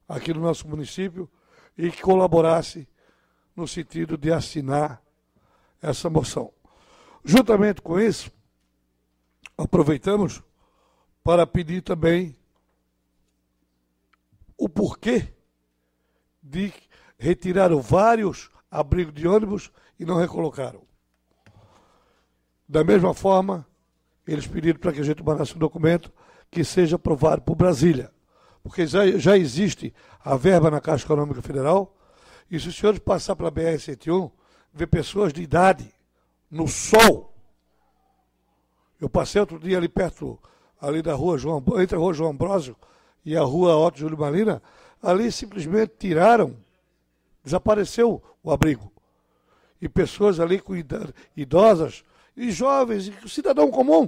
aqui no nosso município e que colaborasse no sentido de assinar essa moção. Juntamente com isso, aproveitamos para pedir também o porquê de retiraram vários abrigos de ônibus e não recolocaram. Da mesma forma, eles pediram para que a gente mandasse um documento que seja aprovado por Brasília, porque já existe a verba na Caixa Econômica Federal, e se os senhores passar pela BR-101, vê pessoas de idade, no sol. Eu passei outro dia ali perto, ali da rua entre a rua João Ambrósio e a rua Otto Júlio Malina, ali simplesmente tiraram, desapareceu o abrigo. E pessoas ali com idosas e jovens, e cidadão comum,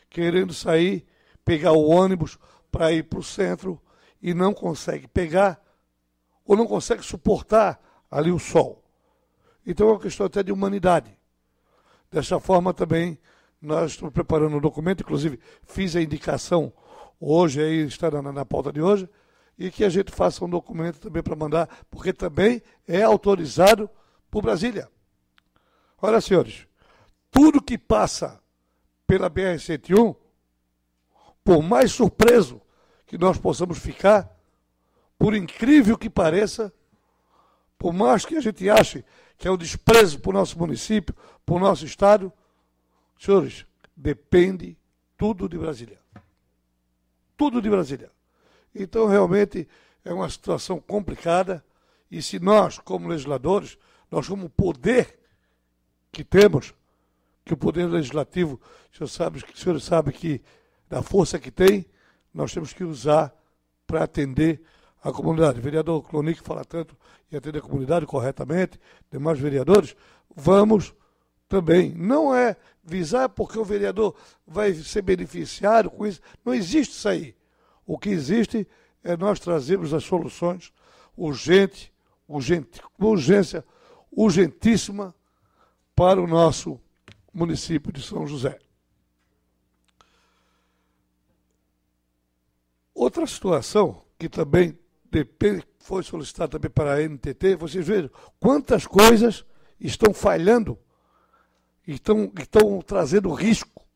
querendo sair, pegar o ônibus para ir para o centro e não consegue pegar ou não consegue suportar ali o sol. Então é uma questão até de humanidade. Dessa forma também nós estamos preparando um documento, inclusive fiz a indicação hoje, aí está na pauta de hoje, e que a gente faça um documento também para mandar, porque também é autorizado por Brasília. Olha, senhores, tudo que passa pela BR-101, por mais surpreso que nós possamos ficar, por incrível que pareça, por mais que a gente ache que é um desprezo para o nosso município, para o nosso estado, senhores, depende tudo de Brasília. Tudo de Brasília. Então, realmente, é uma situação complicada, e se nós, como legisladores, nós como poder que temos, que o poder legislativo, o senhor sabe que da força que tem, nós temos que usar para atender a comunidade. O vereador Clonic fala tanto em atender a comunidade corretamente, demais vereadores, vamos também. Não é visar porque o vereador vai ser beneficiário com isso, não existe isso aí. O que existe é nós trazermos as soluções urgentíssima para o nosso município de São José. Outra situação que também foi solicitada também para a NTT, vocês vejam quantas coisas estão falhando, estão trazendo risco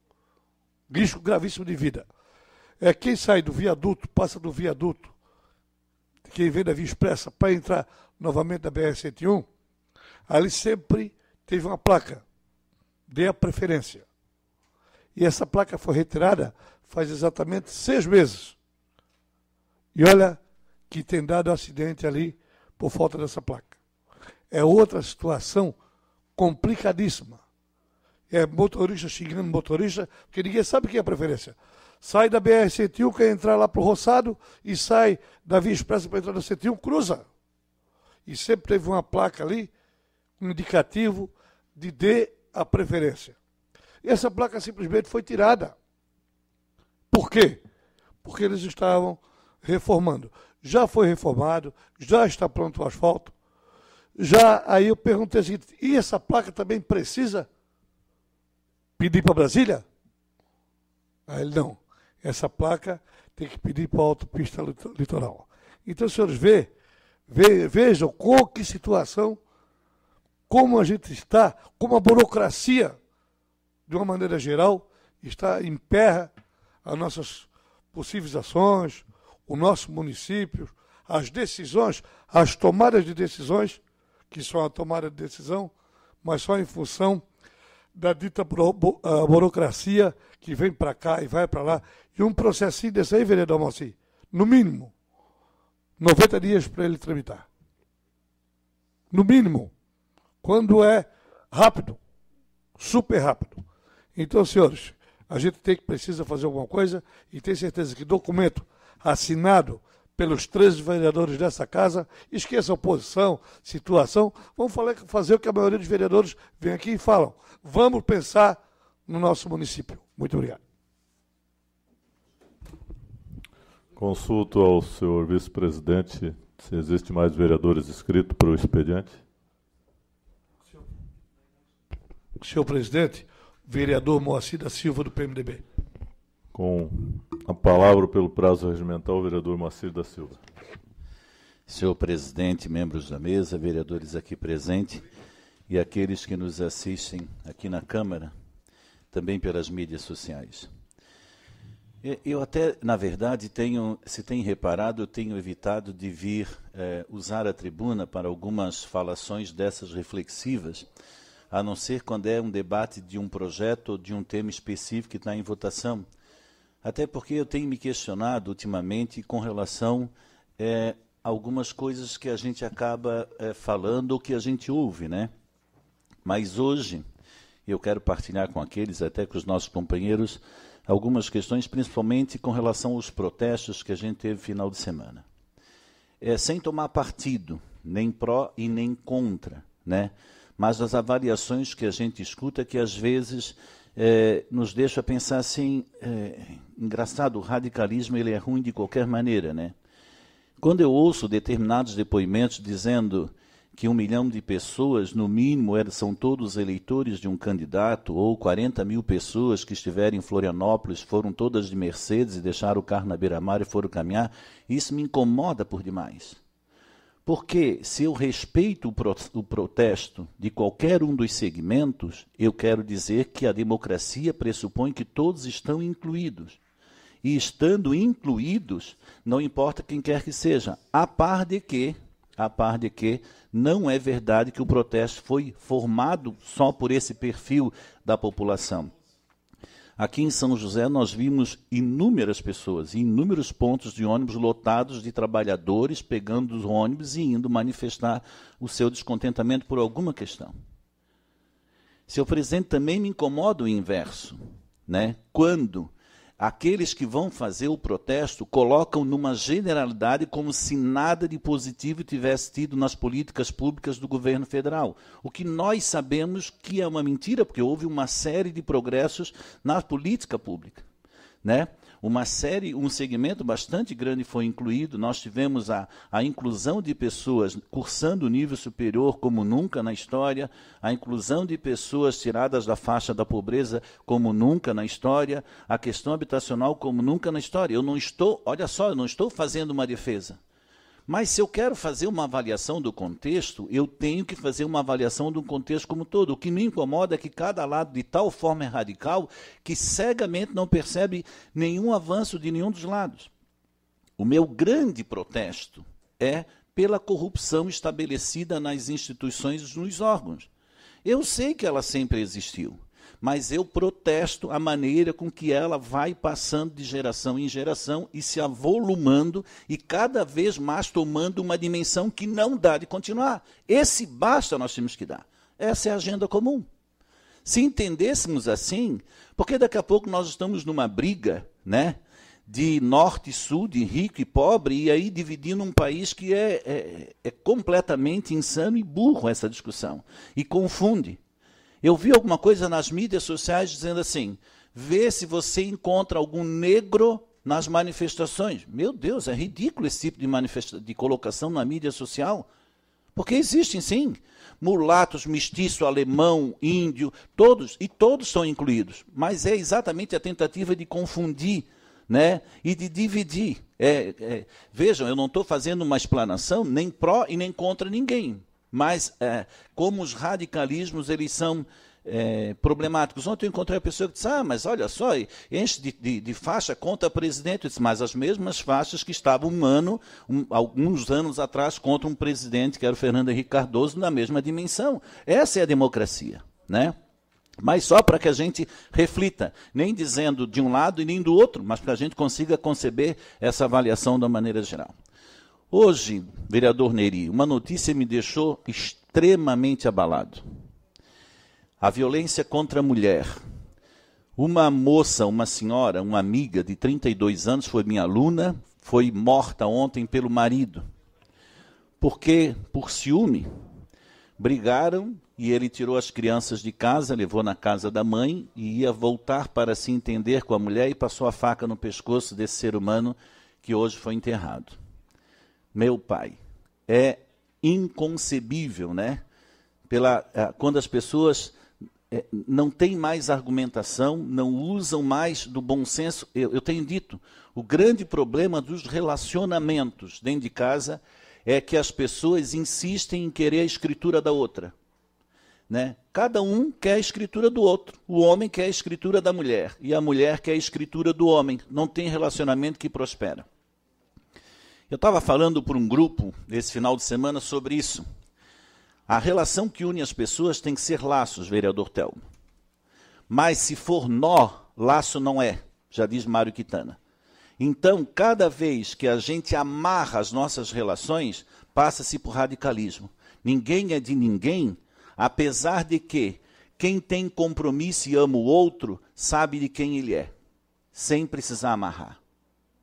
gravíssimo de vida. É quem sai do viaduto, passa do viaduto, quem vem da Via Expressa para entrar novamente na BR-101, ali sempre teve uma placa, dê a preferência. E essa placa foi retirada faz exatamente 6 meses. E olha que tem dado acidente ali por falta dessa placa. é outra situação complicadíssima. É motorista xingando motorista, porque ninguém sabe o que é preferência. Sai da BR-101, quer entrar lá para o Roçado, e sai da Via Expressa para entrar na 101, cruza. E sempre teve uma placa ali, um indicativo de dê a preferência. E essa placa simplesmente foi tirada. Por quê? Porque eles estavam reformando. Já foi reformado, já está pronto o asfalto. Aí eu perguntei o seguinte, e essa placa também precisa pedir para Brasília? Aí ele, não. Essa placa tem que pedir para a autopista litoral. Então, senhores, vejam com que situação, como a gente está, como a burocracia, de uma maneira geral, emperra as nossas possíveis ações, o nosso município, as decisões, as tomadas de decisões, que são a tomada de decisão, mas só em função da dita burocracia que vem para cá e vai para lá. E um processinho desse aí, vereador Moacir, no mínimo, 90 dias para ele tramitar. No mínimo, quando é rápido, super rápido. Então, senhores, a gente precisa fazer alguma coisa e tem certeza que documento assinado pelos 13 vereadores dessa casa, esqueça a oposição, situação, vamos fazer o que a maioria dos vereadores vem aqui e falam. Vamos pensar no nosso município. Muito obrigado.
Consulto ao senhor vice-presidente se existe mais vereadores inscritos para o expediente.
Senhor presidente, vereador Moacir da Silva, do PMDB.
Com a palavra, pelo prazo regimental, o vereador Moacir da Silva.
Senhor presidente, membros da mesa, vereadores aqui presentes e aqueles que nos assistem aqui na Câmara, também pelas mídias sociais. Eu até, na verdade, se tem reparado, eu tenho evitado de vir usar a tribuna para algumas falações dessas reflexivas, a não ser quando é um debate de um projeto ou de um tema específico que está em votação. Até porque eu tenho me questionado ultimamente com relação a algumas coisas que a gente acaba falando ou que a gente ouve, né? Mas hoje eu quero partilhar com aqueles, até com os nossos companheiros, algumas questões, principalmente com relação aos protestos que a gente teve no final de semana. Sem tomar partido, nem pró e nem contra, né? Mas as avaliações que a gente escuta que às vezes nos deixa pensar assim, engraçado, o radicalismo ele é ruim de qualquer maneira, né? Quando eu ouço determinados depoimentos dizendo que 1 milhão de pessoas, no mínimo, são todos eleitores de um candidato, ou 40 mil pessoas que estiverem em Florianópolis foram todas de Mercedes e deixaram o carro na beira-mar e foram caminhar, isso me incomoda por demais. Porque se eu respeito o protesto de qualquer um dos segmentos, eu quero dizer que a democracia pressupõe que todos estão incluídos. E estando incluídos, não importa quem quer que seja, a par de que não é verdade que o protesto foi formado só por esse perfil da população. Aqui em São José nós vimos inúmeras pessoas, inúmeros pontos de ônibus lotados de trabalhadores pegando os ônibus e indo manifestar o seu descontentamento por alguma questão. Senhor presidente, também me incomoda o inverso, né? Quando aqueles que vão fazer o protesto colocam numa generalidade como se nada de positivo tivesse tido nas políticas públicas do governo federal. O que nós sabemos que é uma mentira, porque houve uma série de progressos na política pública, né? Um segmento bastante grande foi incluído. Nós tivemos a inclusão de pessoas cursando o nível superior como nunca na história, a inclusão de pessoas tiradas da faixa da pobreza como nunca na história, a questão habitacional como nunca na história. Eu não estou fazendo uma defesa. Mas se eu quero fazer uma avaliação do contexto, eu tenho que fazer uma avaliação do contexto como todo. O que me incomoda é que cada lado de tal forma é radical que cegamente não percebe nenhum avanço de nenhum dos lados. O meu grande protesto é pela corrupção estabelecida nas instituições e nos órgãos. Eu sei que ela sempre existiu. mas eu protesto a maneira com que ela vai passando de geração em geração e se avolumando e cada vez mais tomando uma dimensão que não dá de continuar. Esse basta nós temos que dar. Essa é a agenda comum. Se entendêssemos assim, porque daqui a pouco nós estamos numa briga, né, de norte e sul, de rico e pobre, e aí dividindo um país que é completamente insano e burro essa discussão, e confunde. Eu vi alguma coisa nas mídias sociais dizendo assim, vê se você encontra algum negro nas manifestações. Meu Deus, é ridículo esse tipo de colocação na mídia social, porque existem sim, mulatos, mestiço, alemão, índio, todos são incluídos, mas é exatamente a tentativa de confundir, né, e de dividir. Vejam, eu não estou fazendo uma explanação nem pró e nem contra ninguém, mas como os radicalismos eles são problemáticos. Ontem eu encontrei uma pessoa que disse, mas olha só, enche de faixa contra o presidente. Eu disse, mas as mesmas faixas que estavam alguns anos atrás contra um presidente, que era o Fernando Henrique Cardoso, na mesma dimensão. Essa é a democracia, né? Mas só para que a gente reflita, nem dizendo de um lado e nem do outro, mas para que a gente consiga conceber essa avaliação da maneira geral. Hoje, vereador Neri, uma notícia me deixou extremamente abalado. A violência contra a mulher. Uma moça, uma senhora, uma amiga de 32 anos, foi minha aluna, foi morta ontem pelo marido. Porque, por ciúme, brigaram e ele tirou as crianças de casa, levou na casa da mãe e ia voltar para se entender com a mulher e passou a faca no pescoço desse ser humano que hoje foi enterrado. Meu pai, é inconcebível, né? Quando as pessoas não têm mais argumentação, não usam mais do bom senso. Eu tenho dito, o grande problema dos relacionamentos dentro de casa é que as pessoas insistem em querer a escritura da outra. Né? Cada um quer a escritura do outro. O homem quer a escritura da mulher e a mulher quer a escritura do homem. Não tem relacionamento que prospera. Eu estava falando para um grupo esse final de semana sobre isso. A relação que une as pessoas tem que ser laços, vereador Telmo. Mas se for nó, laço não é, já diz Mário Quintana. Então, cada vez que a gente amarra as nossas relações, passa-se por radicalismo. Ninguém é de ninguém, apesar de que quem tem compromisso e ama o outro, sabe de quem ele é, sem precisar amarrar.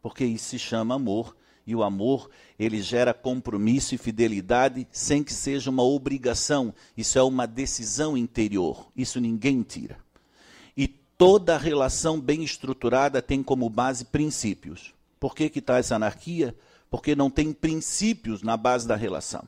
Porque isso se chama amor, e o amor, ele gera compromisso e fidelidade sem que seja uma obrigação. Isso é uma decisão interior, isso ninguém tira. E toda relação bem estruturada tem como base princípios. Por que está essa anarquia? Porque não tem princípios na base da relação.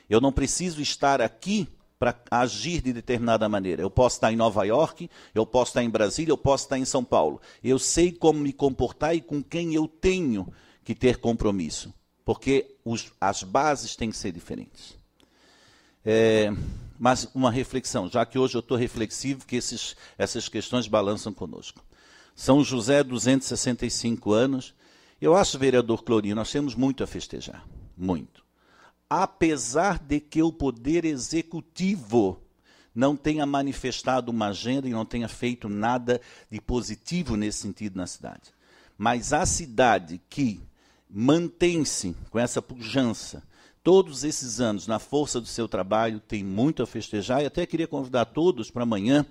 Eu não preciso estar aqui para agir de determinada maneira. Eu posso estar em Nova York, eu posso estar em Brasília, eu posso estar em São Paulo. Eu sei como me comportar e com quem eu tenho que ter compromisso, porque as bases têm que ser diferentes. Mas uma reflexão, já que hoje eu estou reflexivo, que essas questões balançam conosco. São José, 265 anos. Eu acho, vereador Clorinho, nós temos muito a festejar, muito. Apesar de que o Poder Executivo não tenha manifestado uma agenda e não tenha feito nada de positivo nesse sentido na cidade. Mas a cidade que mantém-se com essa pujança todos esses anos na força do seu trabalho, tem muito a festejar, e até queria convidar todos para amanhã,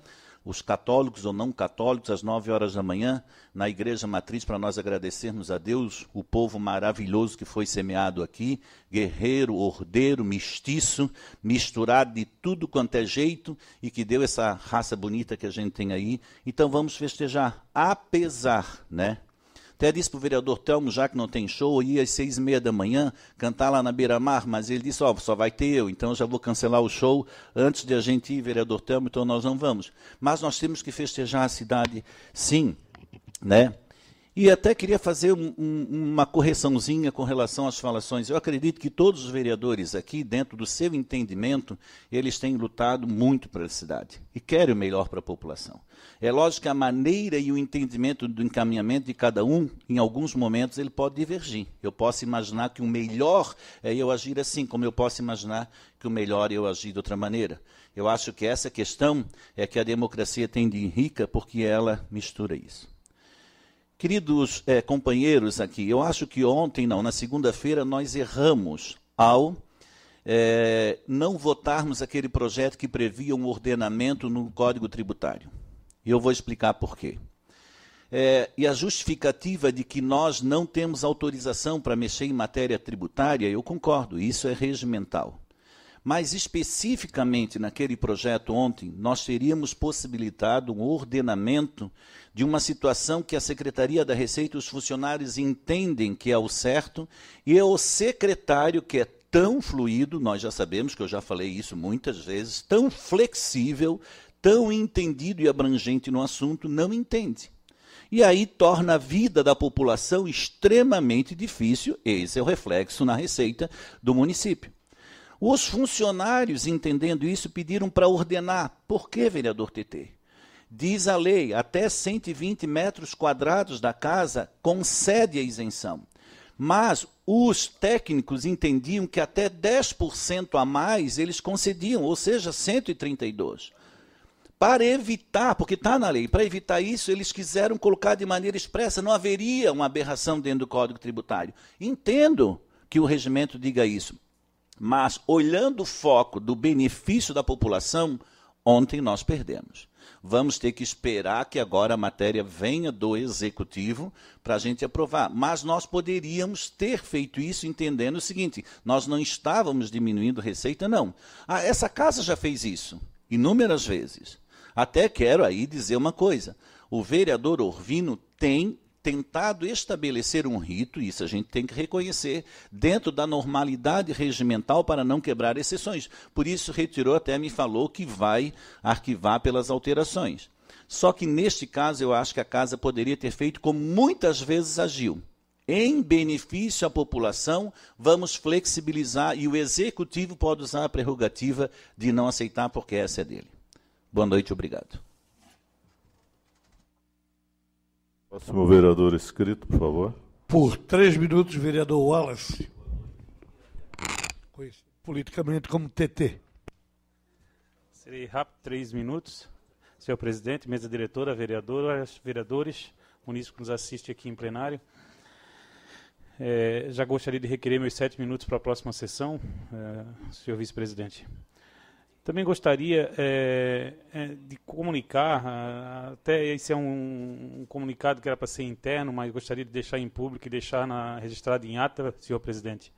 os católicos ou não católicos, às 9 horas da manhã, na Igreja Matriz, para nós agradecermos a Deus, o povo maravilhoso que foi semeado aqui, guerreiro, ordeiro, mestiço, misturado de tudo quanto é jeito, e que deu essa raça bonita que a gente tem aí. Então vamos festejar, apesar, né? Até disse para o vereador Telmo, já que não tem show, eu ia às 6h30 da manhã cantar lá na Beira-Mar, mas ele disse, só vai ter eu, então eu já vou cancelar o show antes de a gente ir, vereador Telmo, então nós não vamos. Mas nós temos que festejar a cidade, sim, né? E até queria fazer uma correçãozinha com relação às falações. Eu acredito que todos os vereadores aqui, dentro do seu entendimento, eles têm lutado muito pela cidade e querem o melhor para a população. É lógico que a maneira e o entendimento do encaminhamento de cada um, em alguns momentos, ele pode divergir. Eu posso imaginar que o melhor é eu agir assim, como eu posso imaginar que o melhor é eu agir de outra maneira. Eu acho que essa questão é que a democracia tem de rica porque ela mistura isso. Queridos companheiros aqui, eu acho que ontem, não, na segunda-feira, nós erramos ao não votarmos aquele projeto que previa um ordenamento no Código Tributário. E eu vou explicar por quê. E a justificativa de que nós não temos autorização para mexer em matéria tributária, eu concordo, isso é regimental. Mas, especificamente naquele projeto ontem, nós teríamos possibilitado um ordenamento de uma situação que a Secretaria da Receita e os funcionários entendem que é o certo, e é o secretário que é tão fluido, nós já sabemos, que eu já falei isso muitas vezes, tão flexível, tão entendido e abrangente no assunto, não entende. E aí torna a vida da população extremamente difícil, esse é o reflexo na receita do município. Os funcionários, entendendo isso, pediram para ordenar. Por que, vereador TT? Diz a lei, até 120 metros quadrados da casa concede a isenção. Mas os técnicos entendiam que até 10% a mais eles concediam, ou seja, 132. Para evitar, porque está na lei, para evitar isso, eles quiseram colocar de maneira expressa, não haveria uma aberração dentro do Código Tributário. Entendo que o regimento diga isso. Mas, olhando o foco do benefício da população, ontem nós perdemos. Vamos ter que esperar que agora a matéria venha do Executivo para a gente aprovar. Mas nós poderíamos ter feito isso entendendo o seguinte, nós não estávamos diminuindo receita, não. Essa casa já fez isso, inúmeras vezes. Até quero aí dizer uma coisa, o vereador Orvino tem tentado estabelecer um rito, isso a gente tem que reconhecer, dentro da normalidade regimental para não quebrar exceções. Por isso retirou, até me falou que vai arquivar pelas alterações. Só que neste caso eu acho que a casa poderia ter feito como muitas vezes agiu. Em benefício à população, vamos flexibilizar e o Executivo pode usar a prerrogativa de não aceitar porque essa é dele. Boa noite, obrigado.
Próximo vereador inscrito, por favor.
Por 3 minutos, vereador Wallace. Conhecido politicamente como TT.
Serei rápido, 3 minutos. Senhor presidente, mesa diretora, vereadoras, vereadores, munícipe que nos assiste aqui em plenário. Já gostaria de requerer meus 7 minutos para a próxima sessão, senhor vice-presidente. Também gostaria de comunicar, até esse é um comunicado que era para ser interno, mas gostaria de deixar em público e deixar registrado em ata, senhor presidente,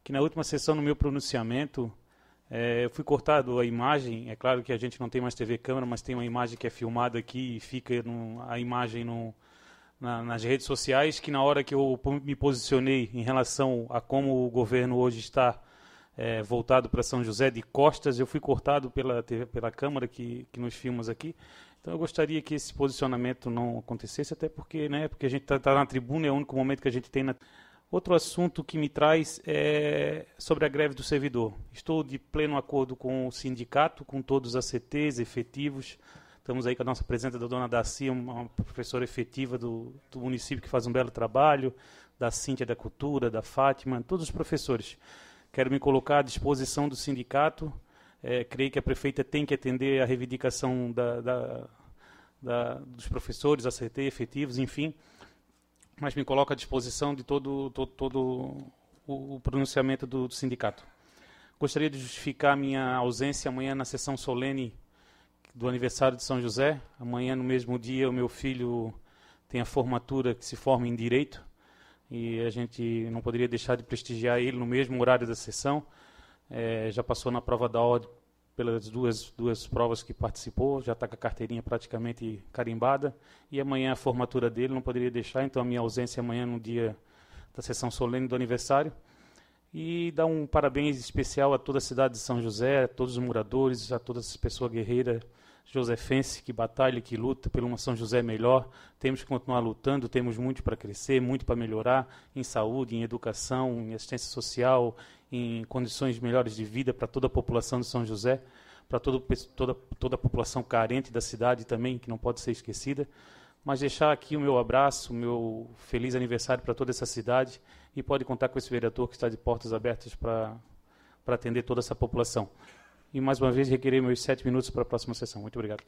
que na última sessão, no meu pronunciamento, eu fui cortado a imagem, é claro que a gente não tem mais TV câmera, mas tem uma imagem que é filmada aqui e fica a imagem nas redes sociais, que na hora que eu me posicionei em relação a como o governo hoje está voltado para São José de costas, eu fui cortado pela câmera que nos filma aqui. Então eu gostaria que esse posicionamento não acontecesse, até porque, porque a gente está na tribuna, é o único momento que a gente tem na... Outro assunto que me traz é sobre a greve do servidor. Estou de pleno acordo com o sindicato, com todos os ACTs efetivos. Estamos aí com a nossa presidenta, da dona Daci, uma professora efetiva do município que faz um belo trabalho, da Cíntia da Cultura, da Fátima, todos os professores. Quero me colocar à disposição do sindicato. Creio que a prefeita tem que atender a reivindicação dos professores, ACT efetivos, enfim. Mas me coloco à disposição de todo o pronunciamento do sindicato. Gostaria de justificar minha ausência amanhã na sessão solene do aniversário de São José. Amanhã, no mesmo dia, o meu filho tem a formatura, que se forma em Direito. E a gente não poderia deixar de prestigiar ele no mesmo horário da sessão. Já passou na prova da ordem pelas duas provas que participou, já está com a carteirinha praticamente carimbada. E amanhã a formatura dele, não poderia deixar, então a minha ausência amanhã no dia da sessão solene do aniversário. E dar um parabéns especial a toda a cidade de São José, a todos os moradores, a todas as pessoas guerreiras josefense que batalha, que luta por uma São José melhor. Temos que continuar lutando, temos muito para crescer, muito para melhorar em saúde, em educação, em assistência social, em condições melhores de vida para toda a população de São José, para toda a população carente da cidade também, que não pode ser esquecida. Mas deixar aqui o meu abraço, o meu feliz aniversário para toda essa cidade, e pode contar com esse vereador que está de portas abertas para atender toda essa população. E, mais uma vez, requerei meus 7 minutos para a próxima sessão. Muito obrigado.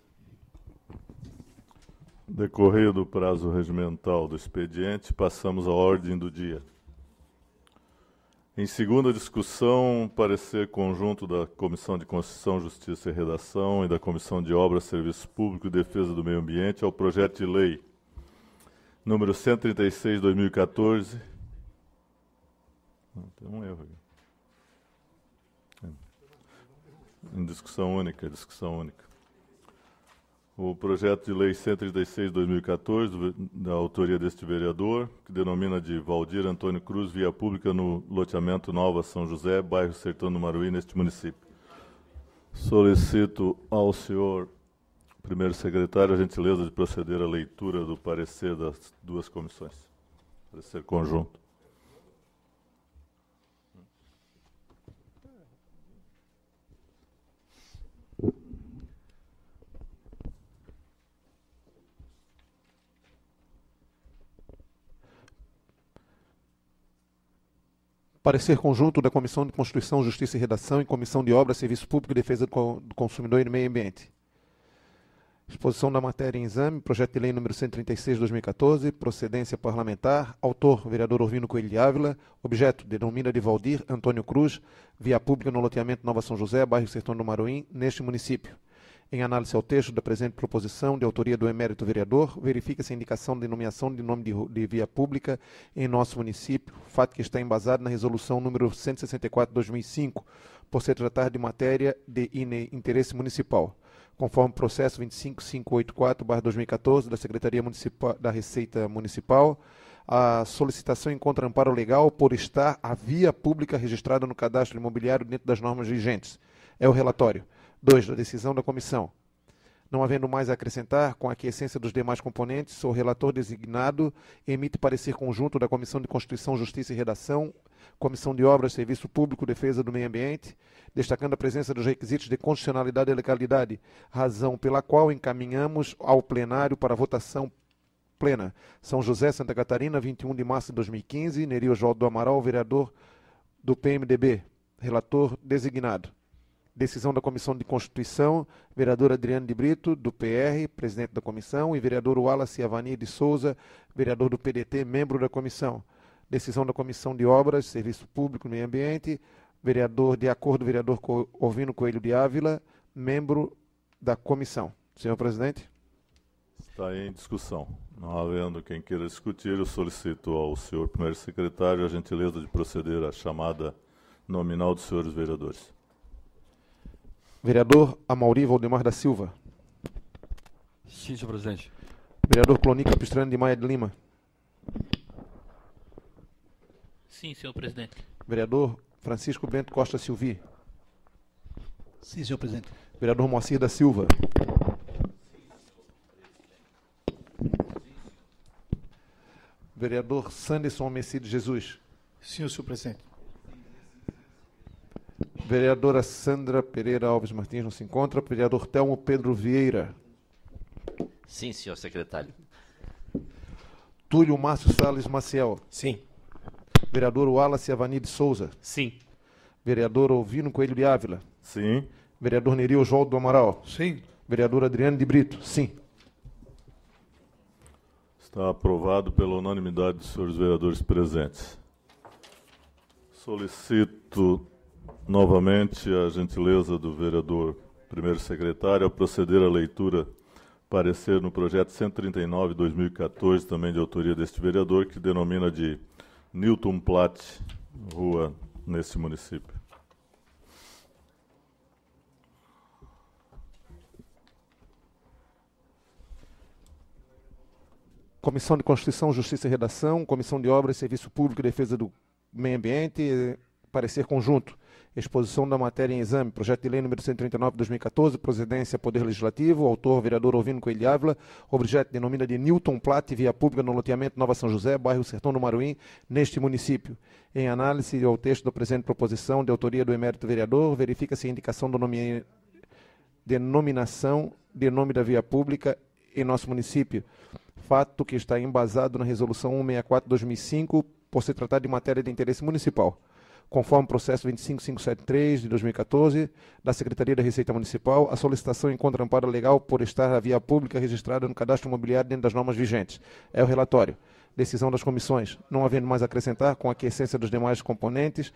Decorrido o prazo regimental do expediente, passamos à ordem do dia. Em segunda discussão, parecer conjunto da Comissão de Constituição, Justiça e Redação e da Comissão de Obras, Serviço Público e Defesa do Meio Ambiente ao projeto de lei número 136/2014. Tem um erro aqui. Em discussão única, O projeto de lei 136/2014, da autoria deste vereador, que denomina de Valdir Antônio Cruz, via pública no loteamento Nova São José, bairro Sertão do Maruí, neste município. Solicito ao senhor primeiro secretário a gentileza de proceder à leitura do parecer das duas comissões. Parecer conjunto.
Parecer conjunto da Comissão de Constituição, Justiça e Redação e Comissão de Obras, Serviço Público e Defesa do Consumidor e do Meio Ambiente. Exposição da matéria em exame, projeto de lei número 136/2014, procedência parlamentar, autor, vereador Orvino Coelho de Ávila, objeto, denomina de Valdir Antônio Cruz, via pública no loteamento Nova São José, bairro Sertão do Maruim, neste município. Em análise ao texto da presente proposição, de autoria do emérito vereador, verifica-se a indicação de nomeação de nome de via pública em nosso município, fato que está embasado na resolução número 164/2005, por se tratar de matéria de interesse municipal, conforme processo 25584/2014 da Secretaria Municipal da Receita Municipal. A solicitação encontra amparo legal por estar a via pública registrada no cadastro imobiliário dentro das normas vigentes. É o relatório. 2. Da decisão da comissão. Não havendo mais a acrescentar, com a aquiescência dos demais componentes, o relator designado emite parecer conjunto da Comissão de Constituição, Justiça e Redação, Comissão de Obras, Serviço Público, Defesa do Meio Ambiente, destacando a presença dos requisitos de constitucionalidade e legalidade, razão pela qual encaminhamos ao plenário para votação plena. São José, Santa Catarina, 21 de março de 2015, Neri Oswaldo do Amaral, vereador do PMDB, relator designado. Decisão da Comissão de Constituição, vereador Adriano de Brito, do PR, presidente da comissão, e vereador Wallace Avani de Souza, vereador do PDT, membro da comissão. Decisão da Comissão de Obras, Serviço Público e Meio Ambiente, vereador, de acordo, vereador Orvino Coelho de Ávila, membro da comissão. Senhor presidente.
Está em discussão. Não havendo quem queira discutir, eu solicito ao senhor primeiro secretário a gentileza de proceder à chamada nominal dos senhores vereadores.
Vereador Amauri Valdemar da Silva.
Sim, senhor presidente.
Vereador Cloni Capistrano de Maia de Lima.
Sim, senhor presidente.
Vereador Francisco Bento Costa Silvi.
Sim, senhor presidente.
Vereador Moacir da Silva. Vereador Sanderson Messido Jesus.
Sim, senhor presidente.
Vereadora Sandra Pereira Alves Martins não se encontra. Vereador Telmo Pedro Vieira.
Sim, senhor secretário.
Túlio Márcio Salles Maciel.
Sim.
Vereador Wallace Avani de Souza.
Sim.
Vereador Orvino Coelho de Ávila.
Sim.
Vereador Neri Oswaldo do Amaral.
Sim.
Vereador Adriano de Brito. Sim.
Está aprovado pela unanimidade dos senhores vereadores presentes. Solicito novamente a gentileza do vereador primeiro secretário a proceder à leitura parecer no projeto 139/2014, também de autoria deste vereador, que denomina de Newton Platt, rua nesse município.
Comissão de Constituição, Justiça e Redação, Comissão de Obras, Serviço Público e Defesa do Meio Ambiente, parecer conjunto. Exposição da matéria em exame. Projeto de lei número 139 de 2014, procedência Poder Legislativo, autor vereador Ovino Coelho Ávila, objeto denomina de Newton Platt, via pública no loteamento Nova São José, bairro Sertão do Maruim, neste município. Em análise ao texto da presente proposição, de autoria do emérito vereador, verifica-se a indicação do denominação de nome da via pública em nosso município, fato que está embasado na Resolução 164/2005, por se tratar de matéria de interesse municipal, conforme o processo 25573 de 2014 da Secretaria da Receita Municipal. A solicitação encontra amparo legal por estar a via pública registrada no cadastro imobiliário dentro das normas vigentes. É o relatório. Decisão das comissões. Não havendo mais a acrescentar, com a aquiescência dos demais componentes,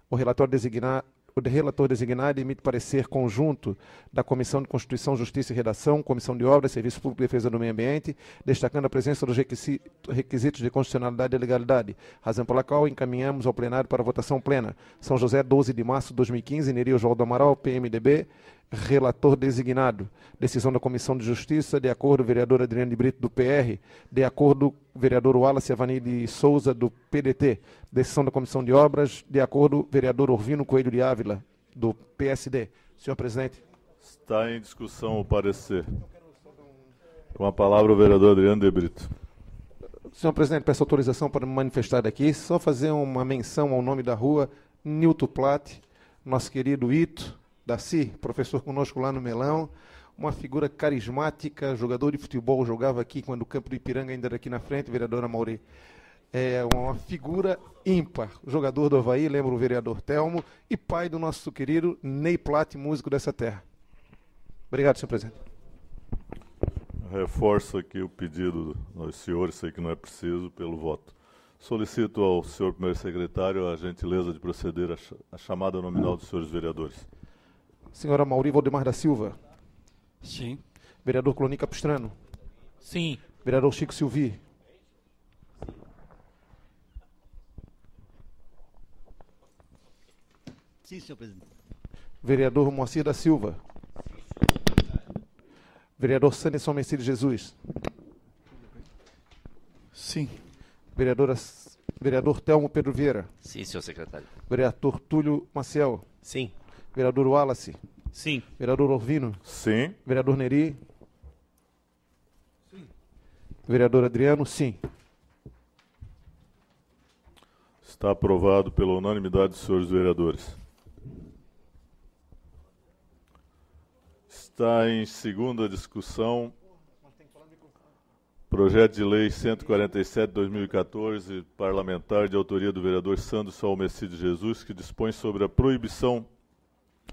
o relator designado emite parecer conjunto da Comissão de Constituição, Justiça e Redação, Comissão de Obras, Serviço Público e Defesa do Meio Ambiente, destacando a presença dos requisitos de constitucionalidade e legalidade, razão pela qual encaminhamos ao plenário para votação plena. São José, 12 de março de 2015, Nerio João do Amaral, PMDB, relator designado. Decisão da Comissão de Justiça, de acordo com o vereador Adriano de Brito, do PR, de acordo com o vereador Wallace Avani de Souza, do PDT. Decisão da Comissão de Obras, de acordo com o vereador Orvino Coelho de Ávila, do PSD. Senhor presidente.
Está em discussão o parecer. Com a palavra o vereador Adriano de Brito.
Senhor presidente, peço autorização para me manifestar daqui. Só fazer uma menção ao nome da rua, Newton Platt, nosso querido Ito Daci, professor conosco lá no Melão, uma figura carismática, jogador de futebol, jogava aqui quando o campo do Ipiranga ainda era aqui na frente, vereadora Mauri. É uma figura ímpar, jogador do Avaí, lembra o vereador Telmo, e pai do nosso querido Ney Platt, músico dessa terra. Obrigado, senhor presidente.
Reforço aqui o pedido dos senhores, sei que não é preciso, pelo voto. Solicito ao senhor primeiro secretário a gentileza de proceder à chamada nominal dos senhores vereadores.
Senhora Mauri Valdemar da Silva.
Sim.
Vereador Cloni Capistrano.
Sim.
Vereador Chico Silvi.
Sim, senhor presidente.
Vereador Moacir da Silva. Vereador Sanderson Mercedes Jesus.
Sim.
Vereador Telmo Pedro Vieira.
Sim, senhor secretário.
Vereador Túlio Maciel.
Sim.
Vereador Wallace.
Sim.
Vereador Orvino.
Sim.
Vereador Neri. Sim. Vereador Adriano. Sim.
Está aprovado pela unanimidade dos senhores vereadores. Está em segunda discussão projeto de lei 147/2014, parlamentar de autoria do vereador Sandro Salmecide Jesus, que dispõe sobre a proibição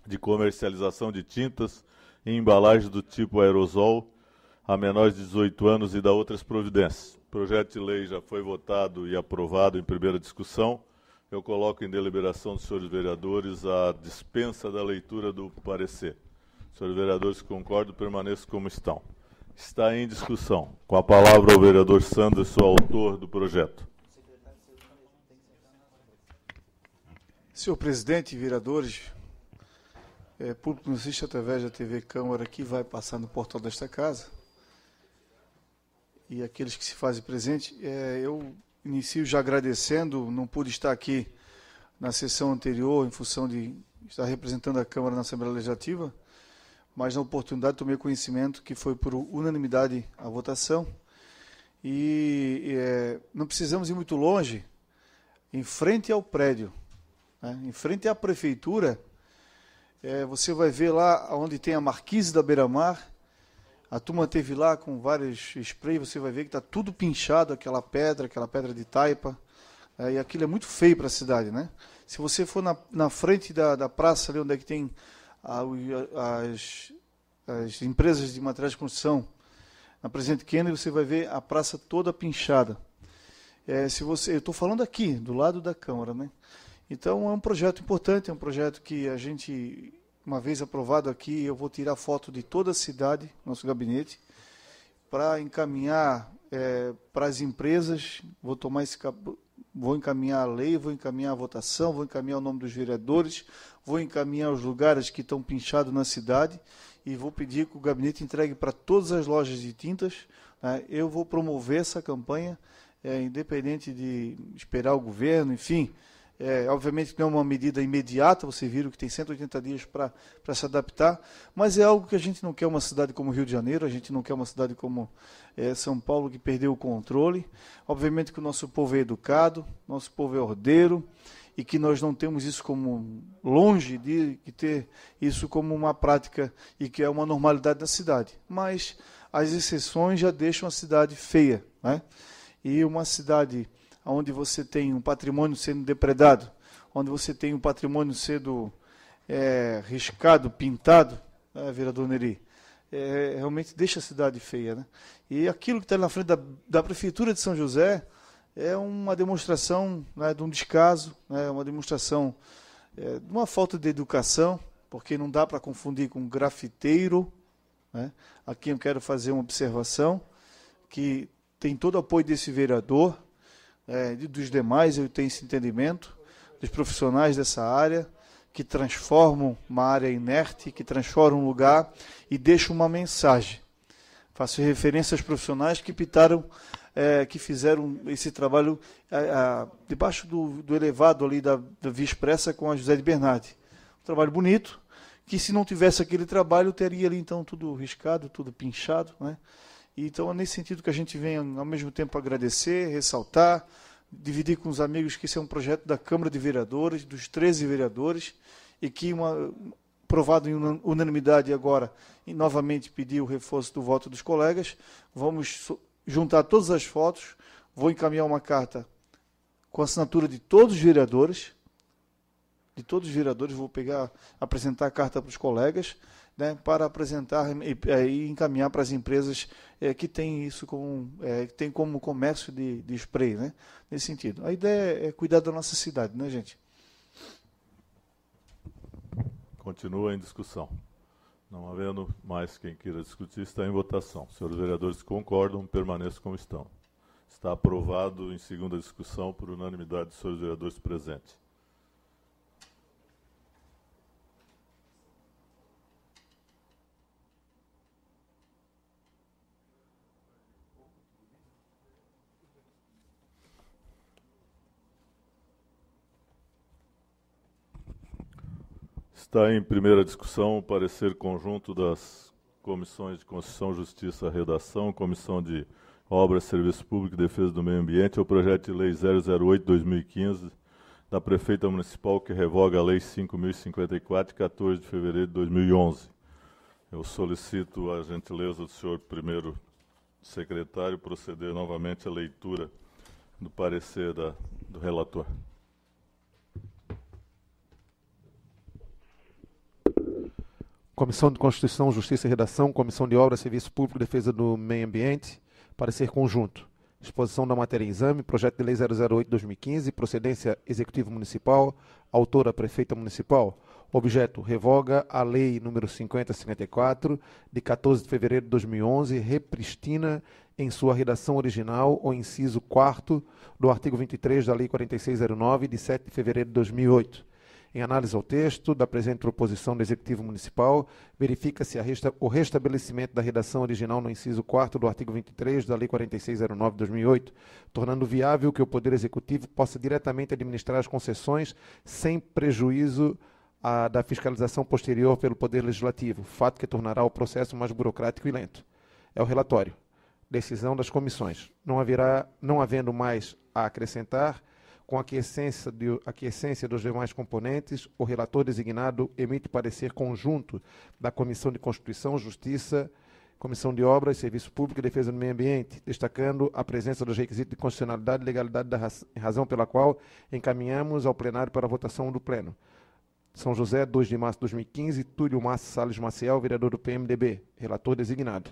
de comercialização de tintas em embalagens do tipo aerosol a menores de 18 anos e da outras providências. O projeto de lei já foi votado e aprovado em primeira discussão. Eu coloco em deliberação dos senhores vereadores a dispensa da leitura do parecer. Senhores vereadores que concordam, permaneçam como estão. Está em discussão. Com a palavra o vereador Sanderson, autor do projeto.
Senhor presidente, vereadores, público que nos assiste através da TV Câmara que vai passar no portal desta casa, e aqueles que se fazem presente, eu inicio já agradecendo, não pude estar aqui na sessão anterior em função de estar representando a Câmara na Assembleia Legislativa, mas na oportunidade tomei conhecimento que foi por unanimidade a votação, e não precisamos ir muito longe, em frente ao prédio, né, em frente à prefeitura, você vai ver lá onde tem a marquise da Beira-Mar, a turma teve lá com vários sprays, você vai ver que está tudo pinchado, aquela pedra de taipa, e aquilo é muito feio para a cidade, né? Se você for na frente da praça, ali onde é que tem as empresas de materiais de construção, na Presidente Kennedy, você vai ver a praça toda pinchada. Eu estou falando aqui, do lado da Câmara, né? Então é um projeto importante, é um projeto que a gente, uma vez aprovado aqui, eu vou tirar foto de toda a cidade, nosso gabinete, para encaminhar para as empresas, vou encaminhar a lei, vou encaminhar a votação, vou encaminhar o nome dos vereadores, vou encaminhar os lugares que estão pinchados na cidade e vou pedir que o gabinete entregue para todas as lojas de tintas, né? Eu vou promover essa campanha, independente de esperar o governo, enfim, Obviamente que não é uma medida imediata, vocês viram que tem 180 dias para se adaptar, mas é algo que a gente não quer uma cidade como Rio de Janeiro, a gente não quer uma cidade como São Paulo, que perdeu o controle. Obviamente que o nosso povo é educado, nosso povo é ordeiro, e que nós não temos isso como longe de ter isso como uma prática e que é uma normalidade da cidade. Mas as exceções já deixam a cidade feia, né? E uma cidade onde você tem um patrimônio sendo depredado, onde você tem um patrimônio sendo riscado, pintado, né, vereador Neri, realmente deixa a cidade feia, né? E aquilo que está na frente da Prefeitura de São José é uma demonstração, né, de um descaso, né, uma demonstração de uma falta de educação, porque não dá para confundir com grafiteiro, né? Aqui eu quero fazer uma observação, que tem todo o apoio desse vereador, dos demais, eu tenho esse entendimento, dos profissionais dessa área, que transformam uma área inerte, que transformam um lugar e deixam uma mensagem. Faço referência aos profissionais que pintaram, que fizeram esse trabalho debaixo do elevado ali da Via Expressa com a José de Bernardi. Um trabalho bonito, que se não tivesse aquele trabalho, teria ali então tudo riscado, tudo pinchado, né? Então é nesse sentido que a gente vem ao mesmo tempo agradecer, ressaltar, dividir com os amigos que esse é um projeto da Câmara de Vereadores, dos 13 vereadores, e que aprovado em unanimidade agora, e novamente pedir o reforço do voto dos colegas. Vamos juntar todas as fotos, vou encaminhar uma carta com a assinatura de todos os vereadores, vou apresentar a carta para os colegas, né, para apresentar e encaminhar para as empresas que têm isso como comércio de spray, né, nesse sentido. A ideia é cuidar da nossa cidade, né, gente?
Continua em discussão. Não havendo mais quem queira discutir, está em votação. Senhores vereadores concordam, permaneçam como estão. Está aprovado em segunda discussão por unanimidade dos senhores vereadores presentes. Está em primeira discussão o parecer conjunto das comissões de Constituição, Justiça e Redação, Comissão de Obras, Serviço Público e Defesa do Meio Ambiente, ao projeto de lei 008/2015 da Prefeita Municipal que revoga a Lei 5.054, de 14 de fevereiro de 2011. Eu solicito a gentileza do senhor primeiro secretário proceder novamente à leitura do parecer do relator.
Comissão de Constituição, Justiça e Redação, Comissão de Obras, Serviço Público e Defesa do Meio Ambiente, parecer conjunto. Exposição da matéria em exame, projeto de lei 008/2015, procedência Executivo Municipal, autora Prefeita Municipal. Objeto, revoga a Lei nº 5054, de 14 de fevereiro de 2011, repristina em sua redação original o inciso 4º do artigo 23 da Lei 4609, de 7 de fevereiro de 2008. Em análise ao texto da presente proposição do Executivo Municipal, verifica-se o restabelecimento da redação original no inciso 4º do artigo 23 da Lei 4609 de 2008, tornando viável que o Poder Executivo possa diretamente administrar as concessões sem prejuízo da fiscalização posterior pelo Poder Legislativo, fato que tornará o processo mais burocrático e lento. É o relatório. Decisão das comissões. Não havendo mais a acrescentar, com a aquiescência dos demais componentes, o relator designado emite parecer conjunto da Comissão de Constituição, Justiça, Comissão de Obras, Serviço Público e Defesa do Meio Ambiente, destacando a presença dos requisitos de constitucionalidade e legalidade razão pela qual encaminhamos ao plenário para a votação do Pleno. São José, 2 de março de 2015, Túlio Massa Salles Maciel, vereador do PMDB, relator designado.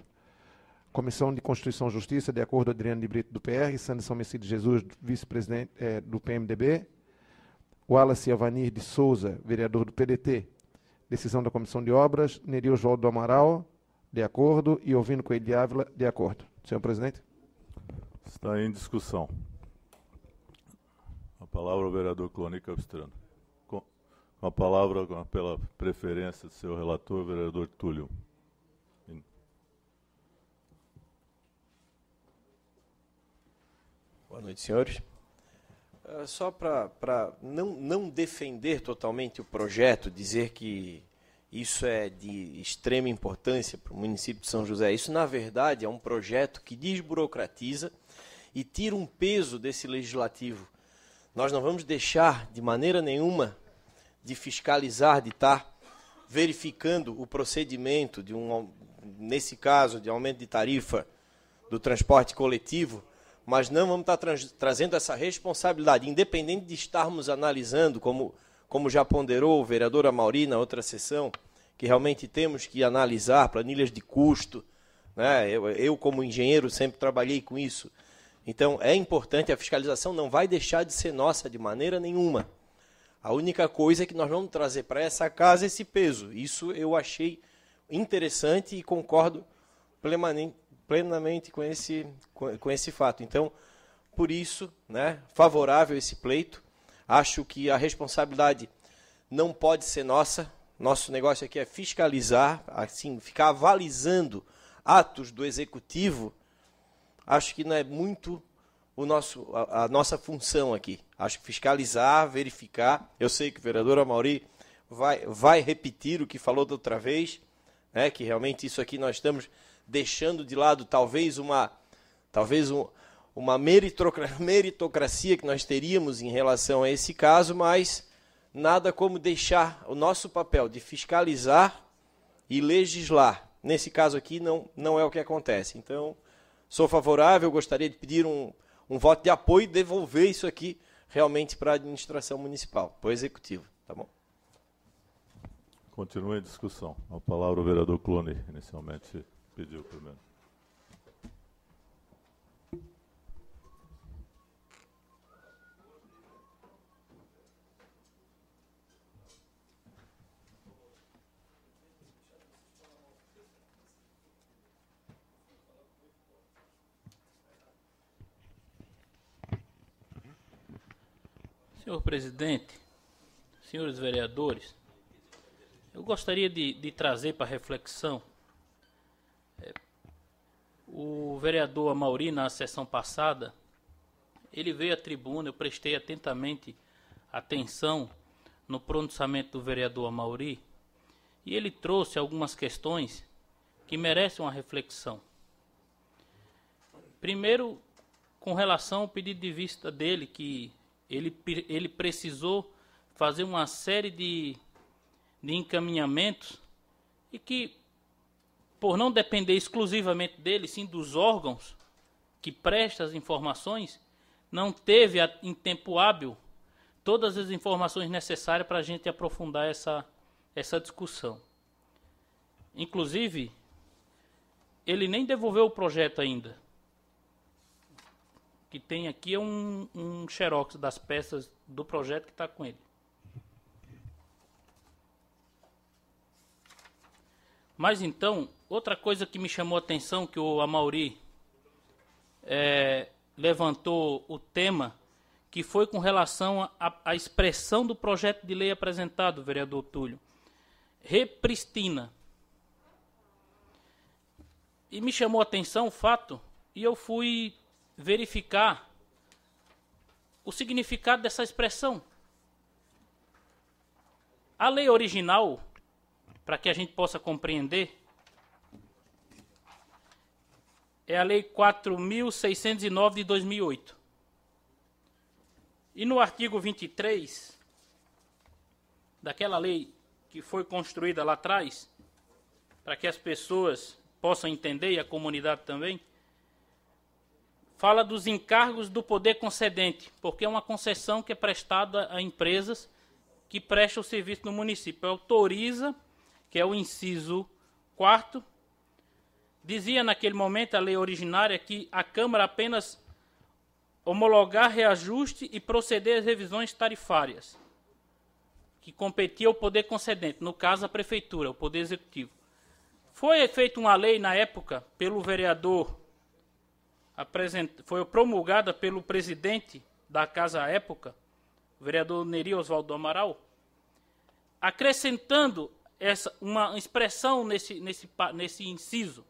Comissão de Constituição e Justiça, de acordo com Adriano de Brito, do PR, Sanderson Messias de Jesus, vice-presidente do PMDB, Wallace Avanir de Souza, vereador do PDT. Decisão da Comissão de Obras, Neri Oswaldo do Amaral, de acordo, e Ovino Coelho de Ávila, de acordo. Senhor presidente.
Está em discussão. A palavra ao vereador Cloni Capistrano. Com a palavra, pela preferência do seu relator, vereador Túlio.
Boa noite, senhores. Só para não defender totalmente o projeto, dizer que isso é de extrema importância para o município de São José. Isso, na verdade, é um projeto que desburocratiza e tira um peso desse legislativo. Nós não vamos deixar, de maneira nenhuma, de fiscalizar, de estar verificando o procedimento, nesse caso, de aumento de tarifa do transporte coletivo, mas não vamos estar trazendo essa responsabilidade, independente de estarmos analisando, como já ponderou o vereador Amaury na outra sessão, que realmente temos que analisar planilhas de custo, né? Eu, como engenheiro, sempre trabalhei com isso. Então, é importante, a fiscalização não vai deixar de ser nossa de maneira nenhuma. A única coisa é que nós vamos trazer para essa casa esse peso. Isso eu achei interessante e concordo plenamente com esse fato. Então, por isso, né, favorável a esse pleito. Acho que a responsabilidade não pode ser nossa. Nosso negócio aqui é fiscalizar, assim, ficar avalizando atos do executivo. Acho que não é muito a nossa função aqui. Acho que fiscalizar, verificar. Eu sei que o vereador Amaury vai repetir o que falou da outra vez, né, que realmente isso aqui nós estamos deixando de lado talvez uma meritocracia que nós teríamos em relação a esse caso, mas nada como deixar o nosso papel de fiscalizar e legislar. Nesse caso aqui não é o que acontece. Então, sou favorável, gostaria de pedir um voto de apoio e devolver isso aqui realmente para a administração municipal, para o executivo. Tá bom?
Continua em discussão. A palavra o vereador Clooney, inicialmente pediu primeiro.
Senhor presidente, senhores vereadores, eu gostaria de trazer para reflexão o vereador Amaury, na sessão passada, ele veio à tribuna, eu prestei atentamente atenção no pronunciamento do vereador Amaury, e ele trouxe algumas questões que merecem uma reflexão. Primeiro, com relação ao pedido de vista dele, que ele precisou fazer uma série de encaminhamentos e que, por não depender exclusivamente dele, sim dos órgãos que prestam as informações, não teve em tempo hábil todas as informações necessárias para a gente aprofundar essa discussão. Inclusive, ele nem devolveu o projeto ainda. O que tem aqui é um xerox das peças do projeto que está com ele. Mas então, outra coisa que me chamou a atenção, que o Amaury levantou o tema, que foi com relação à expressão do projeto de lei apresentado, vereador Túlio. Repristina. E me chamou a atenção o fato, e eu fui verificar o significado dessa expressão. A lei original, para que a gente possa compreender, é a Lei 4.609 de 2008. E no artigo 23 daquela lei que foi construída lá atrás, para que as pessoas possam entender e a comunidade também, fala dos encargos do poder concedente, porque é uma concessão que é prestada a empresas que prestam o serviço no município. Autoriza, que é o inciso 4º, dizia naquele momento a lei originária que a Câmara apenas homologar reajuste e proceder às revisões tarifárias, que competia ao poder concedente, no caso a Prefeitura, o Poder Executivo. Foi feita uma lei na época pelo vereador, foi promulgada pelo presidente da casa à época, o vereador Neri Oswaldo Amaral, acrescentando uma expressão nesse inciso,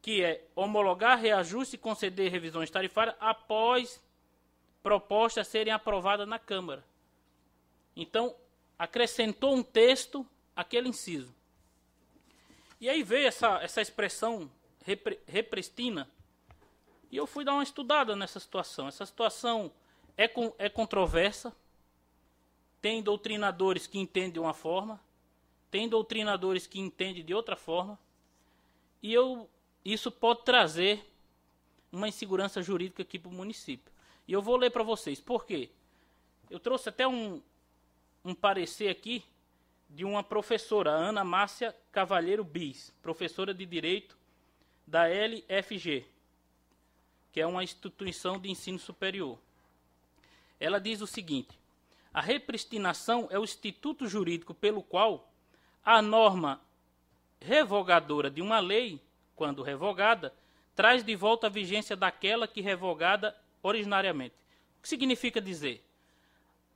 que é homologar reajuste e conceder revisões tarifárias após propostas a serem aprovadas na Câmara. Então, acrescentou um texto àquele inciso. E aí veio essa expressão repristina, e eu fui dar uma estudada nessa situação. Essa situação é controversa, tem doutrinadores que entendem de uma forma, tem doutrinadores que entendem de outra forma, e isso pode trazer uma insegurança jurídica aqui para o município. E eu vou ler para vocês. Por quê? Eu trouxe até um parecer aqui de uma professora, Ana Márcia Cavalheiro Bis, professora de Direito da LFG, que é uma instituição de ensino superior. Ela diz o seguinte: a repristinação é o instituto jurídico pelo qual a norma revogadora de uma lei, quando revogada, traz de volta a vigência daquela que revogada originariamente. O que significa dizer?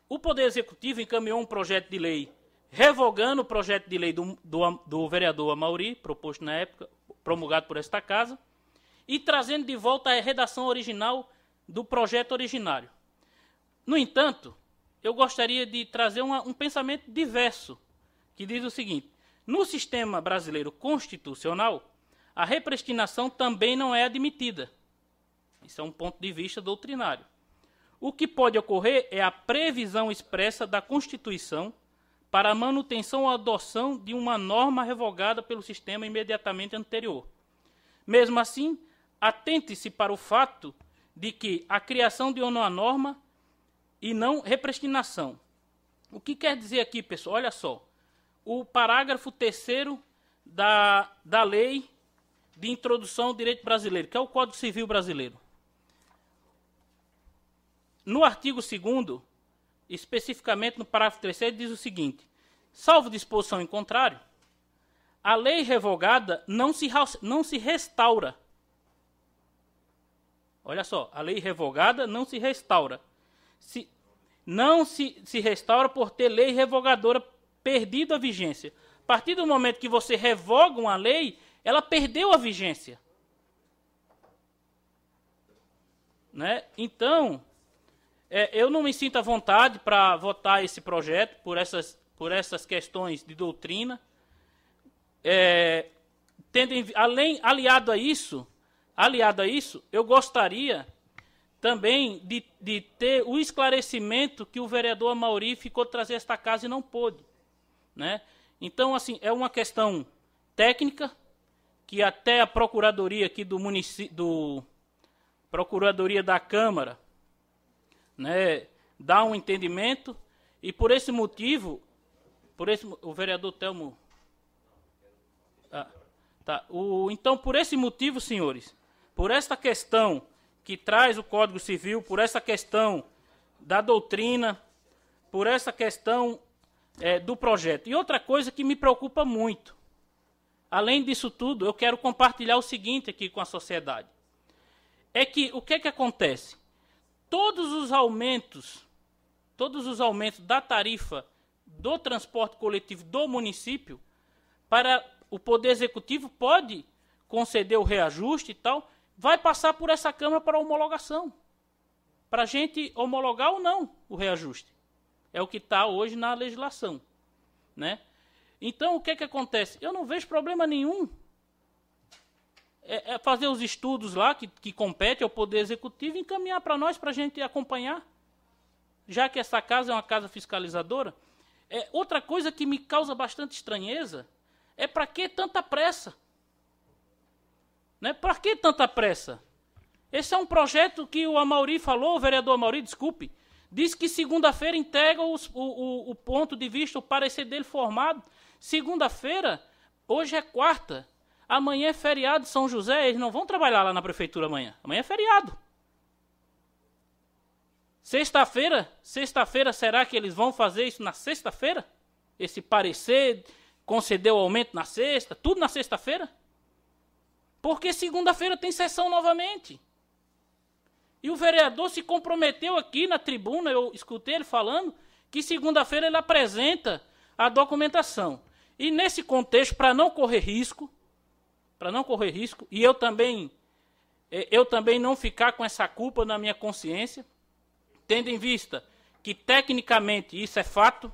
O Poder Executivo encaminhou um projeto de lei revogando o projeto de lei do vereador Amaury, proposto na época, promulgado por esta casa, e trazendo de volta a redação original do projeto originário. No entanto, eu gostaria de trazer um pensamento diverso, que diz o seguinte: no sistema brasileiro constitucional, a repristinação também não é admitida. Isso é um ponto de vista doutrinário. O que pode ocorrer é a previsão expressa da Constituição para a manutenção ou adoção de uma norma revogada pelo sistema imediatamente anterior. Mesmo assim, atente-se para o fato de que a criação de uma norma e não repristinação. O que quer dizer aqui, pessoal? Olha só. O parágrafo 3º da Lei de Introdução ao Direito Brasileiro, que é o Código Civil Brasileiro. No artigo 2º, especificamente no parágrafo 3º, diz o seguinte: salvo disposição em contrário, a lei revogada não se restaura. Olha só, a lei revogada não se restaura. Não se restaura por ter lei revogadora perdido a vigência. A partir do momento que você revoga uma lei, ela perdeu a vigência. Né? Então, eu não me sinto à vontade para votar esse projeto por essas questões de doutrina. Aliado a isso, eu gostaria também de ter o esclarecimento que o vereador Amaury ficou de trazer esta casa e não pôde. Né? Então, assim, é uma questão técnica que até a Procuradoria aqui Procuradoria da Câmara, né, dá um entendimento, e por esse motivo, o vereador Telmo... Então, por esse motivo, senhores, por esta questão que traz o Código Civil, por essa questão da doutrina, por essa questão do projeto. E outra coisa que me preocupa muito, além disso tudo, eu quero compartilhar o seguinte aqui com a sociedade. É que o que acontece? Todos os aumentos da tarifa do transporte coletivo do município, para o Poder Executivo pode conceder o reajuste e tal, vai passar por essa Câmara para homologação. Para a gente homologar ou não o reajuste. É o que está hoje na legislação. Né? Então, o que acontece? Eu não vejo problema nenhum. É fazer os estudos lá, que compete ao Poder Executivo, e encaminhar para nós, para a gente acompanhar. Já que essa casa é uma casa fiscalizadora. Outra coisa que me causa bastante estranheza é para que tanta pressa? Né? Para que tanta pressa? Esse é um projeto que o Amaury falou, o vereador Amaury, desculpe, disse que segunda-feira entrega o ponto de vista, o parecer dele formado. Segunda-feira, hoje é quarta, amanhã é feriado de São José, eles não vão trabalhar lá na prefeitura amanhã. Amanhã é feriado. Sexta-feira, será que eles vão fazer isso na sexta-feira? Esse parecer, conceder o aumento na sexta, tudo na sexta-feira? Porque segunda-feira tem sessão novamente. E o vereador se comprometeu aqui na tribuna, eu escutei ele falando, que segunda-feira ele apresenta a documentação. E nesse contexto, para não correr risco, e eu também não ficar com essa culpa na minha consciência, tendo em vista que, tecnicamente, isso é fato,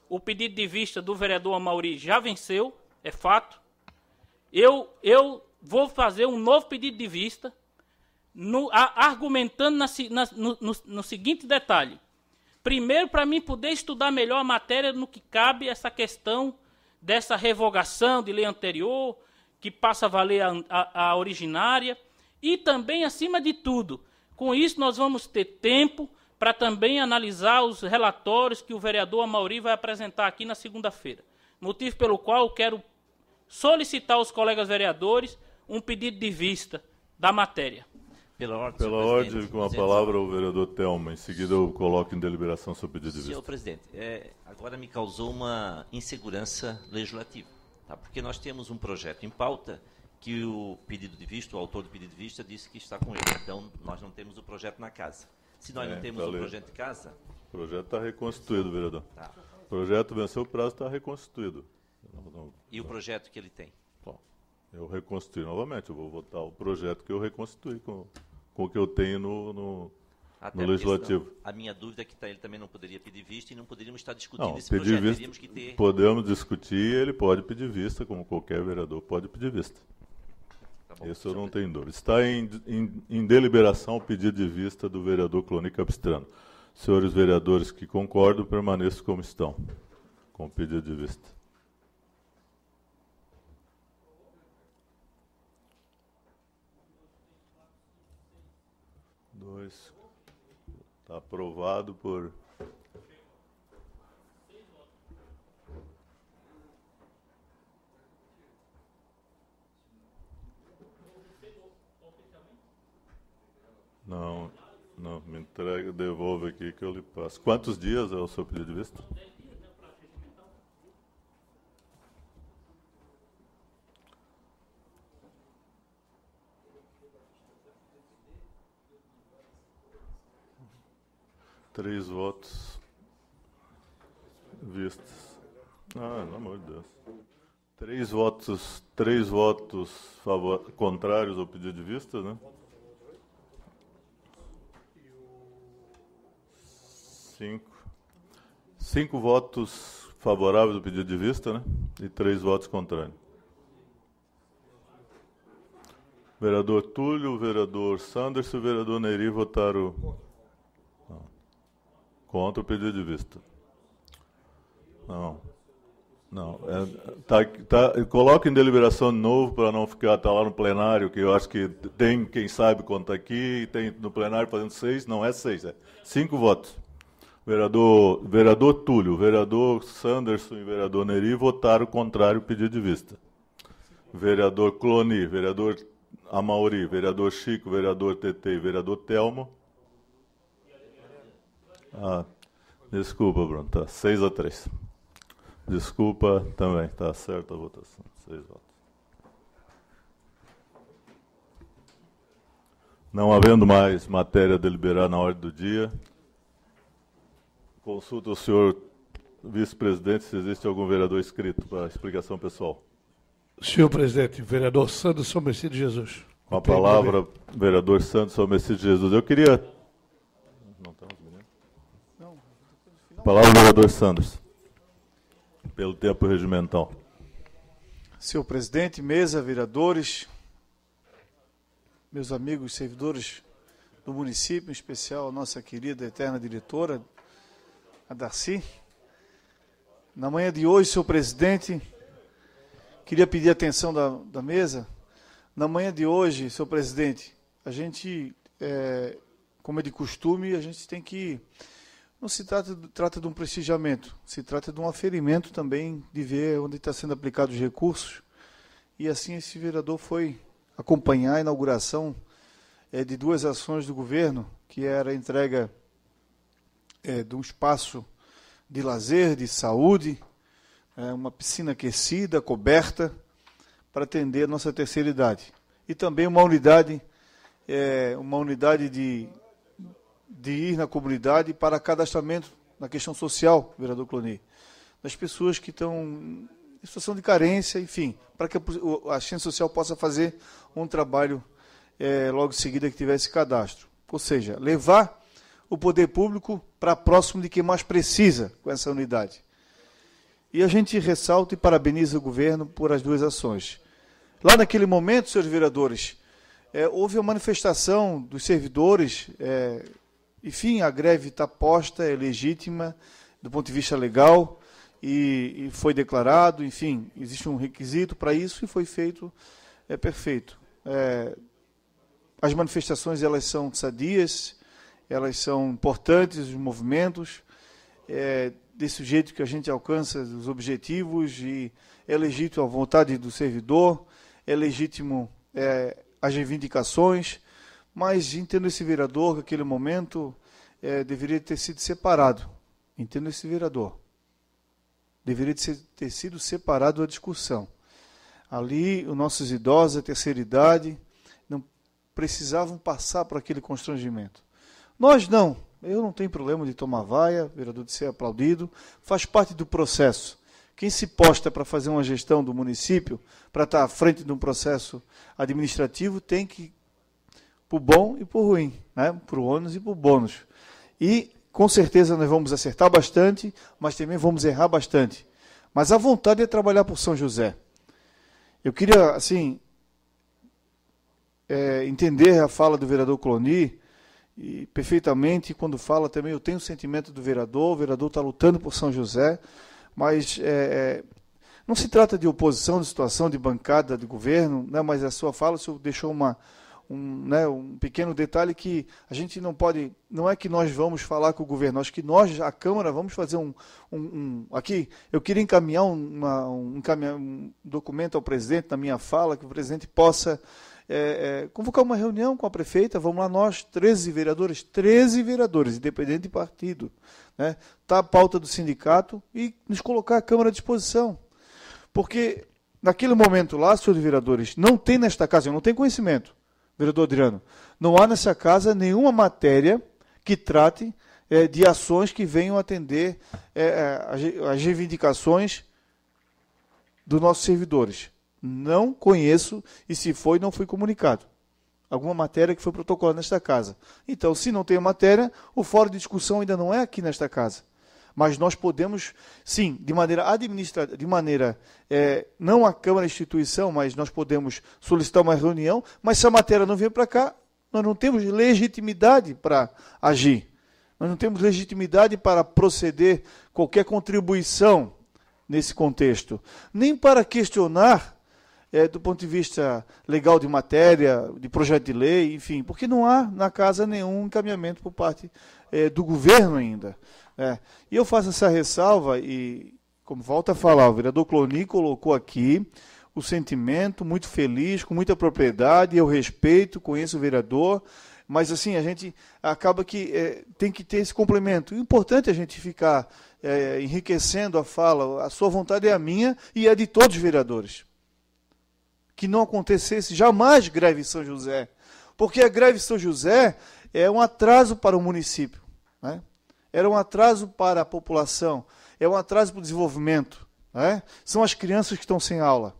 o pedido de vista do vereador Amaury já venceu, é fato, eu vou fazer um novo pedido de vista, argumentando no seguinte detalhe. Primeiro, para mim poder estudar melhor a matéria no que cabe essa questão dessa revogação de lei anterior, que passa a valer a originária, e também, acima de tudo, com isso nós vamos ter tempo para também analisar os relatórios que o vereador Amaury vai apresentar aqui na segunda-feira. Motivo pelo qual eu quero solicitar aos colegas vereadores um pedido de vista da matéria.
Pela ordem, com a palavra o vereador Telma. Em seguida eu coloco em deliberação seu pedido de vista.
Senhor presidente, agora me causou uma insegurança legislativa, tá? Porque nós temos um projeto em pauta que o pedido de vista, o autor do pedido de vista, disse que está com ele. Então, nós não temos o projeto na casa. Se nós não temos o projeto em casa...
O projeto está reconstituído, vereador.
Tá.
O projeto venceu o prazo, está reconstituído.
E o projeto que ele tem?
Bom, eu reconstituí novamente. Eu vou votar o projeto que eu reconstituí com o que eu tenho no Legislativo.
Senão, a minha dúvida é que ele também não poderia pedir vista e não poderíamos estar discutindo esse
projeto.
Vista, teríamos que ter...
Podemos discutir, ele pode pedir vista, como qualquer vereador pode pedir vista.
Tá bom,
isso eu não tenho dúvida. Está em deliberação o pedido de vista do vereador Cloni Capistrano. Senhores vereadores que concordam, permaneçam como estão, com o pedido de vista. Está aprovado por... Não, me entrega, devolve aqui que eu lhe passo. Quantos dias é o seu pedido de vista? 3 votos vistos. Pelo amor de Deus. 3 votos contrários ao pedido de vista, né? 5 votos favoráveis ao pedido de vista, né? E 3 votos contrários. Vereador Túlio, o vereador Sanders e o vereador Neri votaram contra o pedido de vista. Não. Coloca em deliberação de novo para não ficar lá no plenário, que eu acho que tem quem sabe quanto aqui, e tem no plenário fazendo 6, não é 6, é 5 votos. Vereador Túlio, vereador Sanderson e vereador Neri votaram contrário ao pedido de vista. Vereador Cloni, vereador Amaury, vereador Chico, vereador TT e vereador Telmo. Desculpa, Bruno, tá 6-3. Desculpa também, está certa a votação. 6 votos. Não havendo mais matéria a deliberar na ordem do dia, consulta o senhor vice-presidente se existe algum vereador inscrito para explicação pessoal.
Senhor presidente, vereador Sanderson Messias de Jesus.
Com a palavra, vereador Sanderson Messias de Jesus. Eu queria... Não estamos, menino? Não. Palavra, vereador Sanderson. Pelo tempo regimental.
Senhor presidente, mesa, vereadores, meus amigos servidores do município, em especial a nossa querida eterna diretora, a Darcy. Na manhã de hoje, senhor presidente, queria pedir a atenção da mesa. Na manhã de hoje, senhor presidente, a gente, como é de costume, a gente tem que... Não se trata de um prestigiamento, se trata de um aferimento também, de ver onde está sendo aplicados os recursos. E assim esse vereador foi acompanhar a inauguração de 2 ações do governo, que era a entrega de um espaço de lazer, de saúde, uma piscina aquecida, coberta, para atender a nossa terceira idade. E também uma unidade de ir na comunidade para cadastramento na questão social, vereador Cloni, das pessoas que estão em situação de carência, enfim, para que a assistência social possa fazer um trabalho logo em seguida que tivesse cadastro. Ou seja, levar o poder público para próximo de quem mais precisa com essa unidade. E a gente ressalta e parabeniza o governo por as duas ações. Lá naquele momento, senhores vereadores, houve uma manifestação dos servidores, enfim, a greve está posta, é legítima do ponto de vista legal, e foi declarado, enfim, existe um requisito para isso e foi feito, perfeito. As manifestações, elas são sadias, elas são importantes, os movimentos, desse jeito que a gente alcança os objetivos, e é legítimo a vontade do servidor, é legítimo as reivindicações, mas entendo esse vereador que aquele momento deveria ter sido separado. Entendo esse vereador. Deveria ter sido separado a discussão. Ali, os nossos idosos, a terceira idade, não precisavam passar por aquele constrangimento. Nós não. Eu não tenho problema de tomar vaia, vereador, de ser aplaudido. Faz parte do processo. Quem se posta para fazer uma gestão do município, para estar à frente de um processo administrativo, tem que, por bom e por ruim, né? Por ônus e por bônus. E, com certeza, nós vamos acertar bastante, mas também vamos errar bastante. Mas a vontade é trabalhar por São José. Eu queria, assim, entender a fala do vereador Cloni, e perfeitamente, quando fala também, eu tenho o sentimento do vereador, o vereador está lutando por São José, mas não se trata de oposição, de situação, de bancada de governo, né, mas a sua fala, o senhor deixou um pequeno detalhe que a gente não pode, não é que nós vamos falar com o governo, acho que nós, a Câmara, vamos fazer aqui, eu queria encaminhar um documento ao presidente, na minha fala, que o presidente possa convocar uma reunião com a prefeita, vamos lá nós, 13 vereadores, independente de partido, né, tá a pauta do sindicato e nos colocar a Câmara à disposição. Porque naquele momento lá, senhores vereadores, não tem nesta casa, eu não tenho conhecimento, vereador Adriano, não há nessa casa nenhuma matéria que trate de ações que venham atender as reivindicações dos nossos servidores. Não conheço, e se foi, não foi comunicado. Alguma matéria que foi protocolada nesta casa. Então, se não tem matéria, o fórum de discussão ainda não é aqui nesta casa. Mas nós podemos, sim, de maneira administrativa, não a Câmara a instituição, mas nós podemos solicitar uma reunião, mas se a matéria não vier para cá, nós não temos legitimidade para agir. Nós não temos legitimidade para proceder qualquer contribuição nesse contexto. Nem para questionar, do ponto de vista legal de matéria, de projeto de lei, enfim, porque não há na casa nenhum encaminhamento por parte do governo ainda. E eu faço essa ressalva e, como volta a falar, o vereador Cloni colocou aqui o sentimento, muito feliz, com muita propriedade, eu respeito, conheço o vereador, mas assim, a gente acaba que tem que ter esse complemento. O importante é a gente ficar enriquecendo a fala, a sua vontade é a minha e a de todos os vereadores. Que não acontecesse jamais greve em São José, porque a greve em São José é um atraso para o município, né? Era um atraso para a população, é um atraso para o desenvolvimento, né? São as crianças que estão sem aula,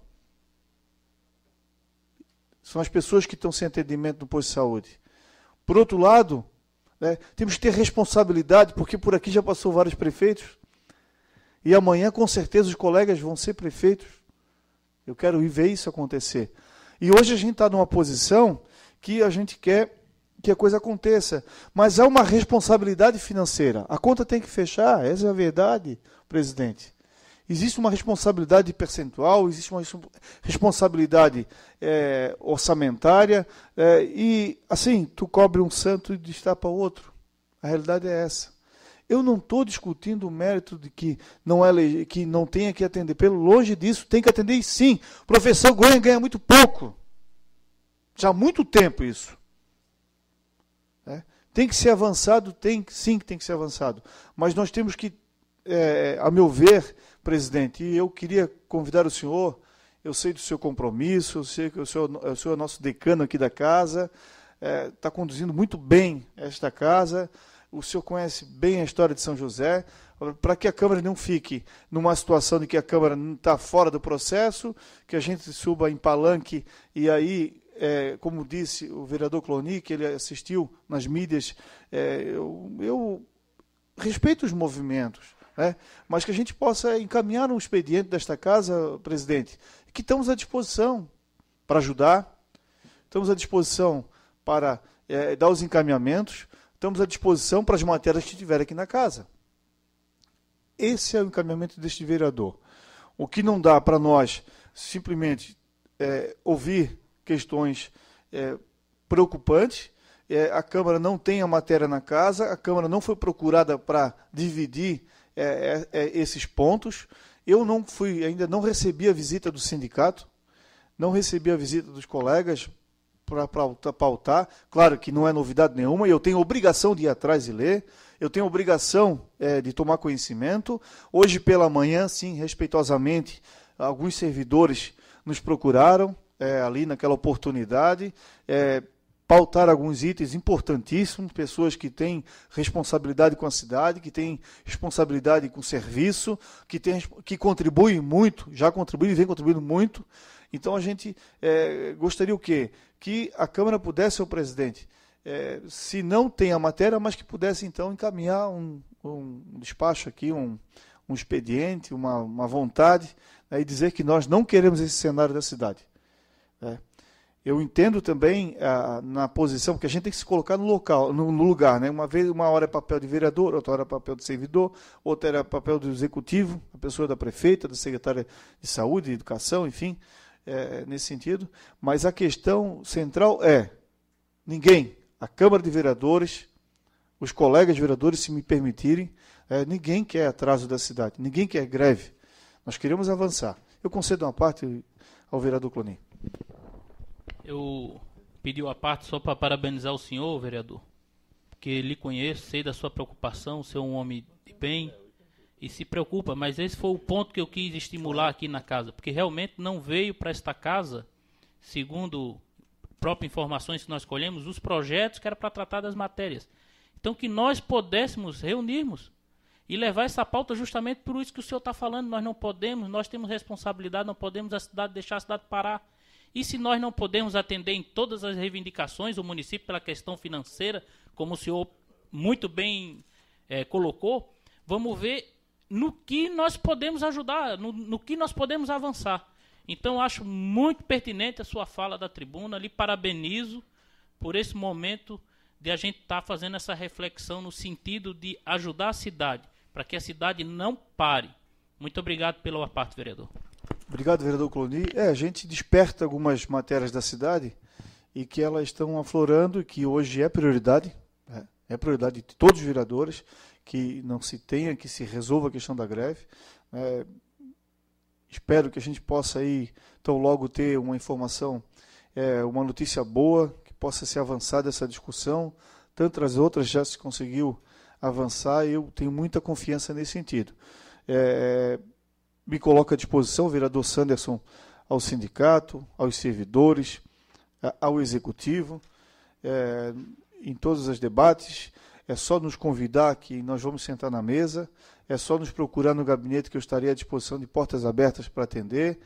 são as pessoas que estão sem atendimento no posto de saúde. Por outro lado, né, temos que ter responsabilidade, porque por aqui já passou vários prefeitos, e amanhã com certeza os colegas vão ser prefeitos. Eu quero ir ver isso acontecer. E hoje a gente está numa posição que a gente quer que a coisa aconteça. Mas há uma responsabilidade financeira. A conta tem que fechar, essa é a verdade, presidente. Existe uma responsabilidade percentual, existe uma responsabilidade orçamentária, e assim, tu cobre um santo e destapa outro. A realidade é essa. Eu não estou discutindo o mérito de que não tenha que atender. Pelo longe disso, tem que atender sim. O professor ganha muito pouco. Já há muito tempo isso. Tem que ser avançado, sim que tem que ser avançado. Mas nós temos que, a meu ver, presidente, e eu queria convidar o senhor, eu sei do seu compromisso, eu sei que o senhor é nosso decano aqui da casa, está conduzindo muito bem esta casa, o senhor conhece bem a história de São José, para que a Câmara não fique numa situação de que a Câmara está fora do processo, que a gente suba em palanque e aí como disse o vereador Cloni, que ele assistiu nas mídias, eu respeito os movimentos, né? Mas que a gente possa encaminhar um expediente desta casa, presidente, que estamos à disposição para ajudar, estamos à disposição para dar os encaminhamentos, estamos à disposição para as matérias que tiver aqui na casa. Esse é o encaminhamento deste vereador. O que não dá para nós simplesmente ouvir questões preocupantes, a Câmara não tem a matéria na casa, a Câmara não foi procurada para dividir esses pontos. Eu ainda não recebi a visita do sindicato, não recebi a visita dos colegas para pautar. Claro que não é novidade nenhuma, e eu tenho obrigação de ir atrás e ler, eu tenho obrigação de tomar conhecimento. Hoje pela manhã, sim, respeitosamente, alguns servidores nos procuraram ali naquela oportunidade, pautar alguns itens importantíssimos, pessoas que têm responsabilidade com a cidade, que têm responsabilidade com o serviço, que contribuem muito, já contribuem e vem contribuindo muito. Então a gente gostaria o quê? Que a Câmara pudesse, senhor presidente, se não tem a matéria, mas que pudesse então encaminhar um despacho aqui, um expediente, uma vontade, e dizer que nós não queremos esse cenário da cidade. Eu entendo também na posição, porque a gente tem que se colocar no lugar, né? Uma hora é papel de vereador, outra hora é papel de servidor, outra é papel do executivo, a pessoa da prefeita, da secretária de saúde, de educação, enfim, nesse sentido. Mas a questão central ninguém, a Câmara de Vereadores, os colegas vereadores, se me permitirem, ninguém quer atraso da cidade, ninguém quer greve. Nós queremos avançar. Eu concedo uma parte ao vereador Cloni.
Eu pedi uma parte só para parabenizar o senhor, vereador, porque lhe conheço, sei da sua preocupação, você é um homem de bem e se preocupa, mas esse foi o ponto que eu quis estimular aqui na casa, porque realmente não veio para esta casa, segundo próprias informações que nós colhemos, os projetos que era para tratar das matérias. Então que nós pudéssemos reunirmos e levar essa pauta justamente por isso que o senhor está falando. Nós não podemos, nós temos responsabilidade, não podemos deixar a cidade parar. E se nós não podemos atender em todas as reivindicações do município pela questão financeira, como o senhor muito bem colocou, vamos ver no que nós podemos ajudar, no que nós podemos avançar. Então, acho muito pertinente a sua fala da tribuna, lhe parabenizo por esse momento de a gente estar fazendo essa reflexão no sentido de ajudar a cidade, para que a cidade não pare. Muito obrigado pela parte, vereador.
Obrigado, vereador Cloni. A gente desperta algumas matérias da cidade e que elas estão aflorando e que hoje é prioridade de todos os vereadores, que não se tenha, que se resolva a questão da greve. Espero que a gente possa aí, tão logo ter uma informação, uma notícia boa, que possa ser avançada essa discussão. Tantas outras já se conseguiu avançar e eu tenho muita confiança nesse sentido. Me coloco à disposição, o vereador Sanderson, ao sindicato, aos servidores, ao executivo, em todos os debates. É só nos convidar que nós vamos sentar na mesa, é só nos procurar no gabinete que eu estarei à disposição de portas abertas para atender.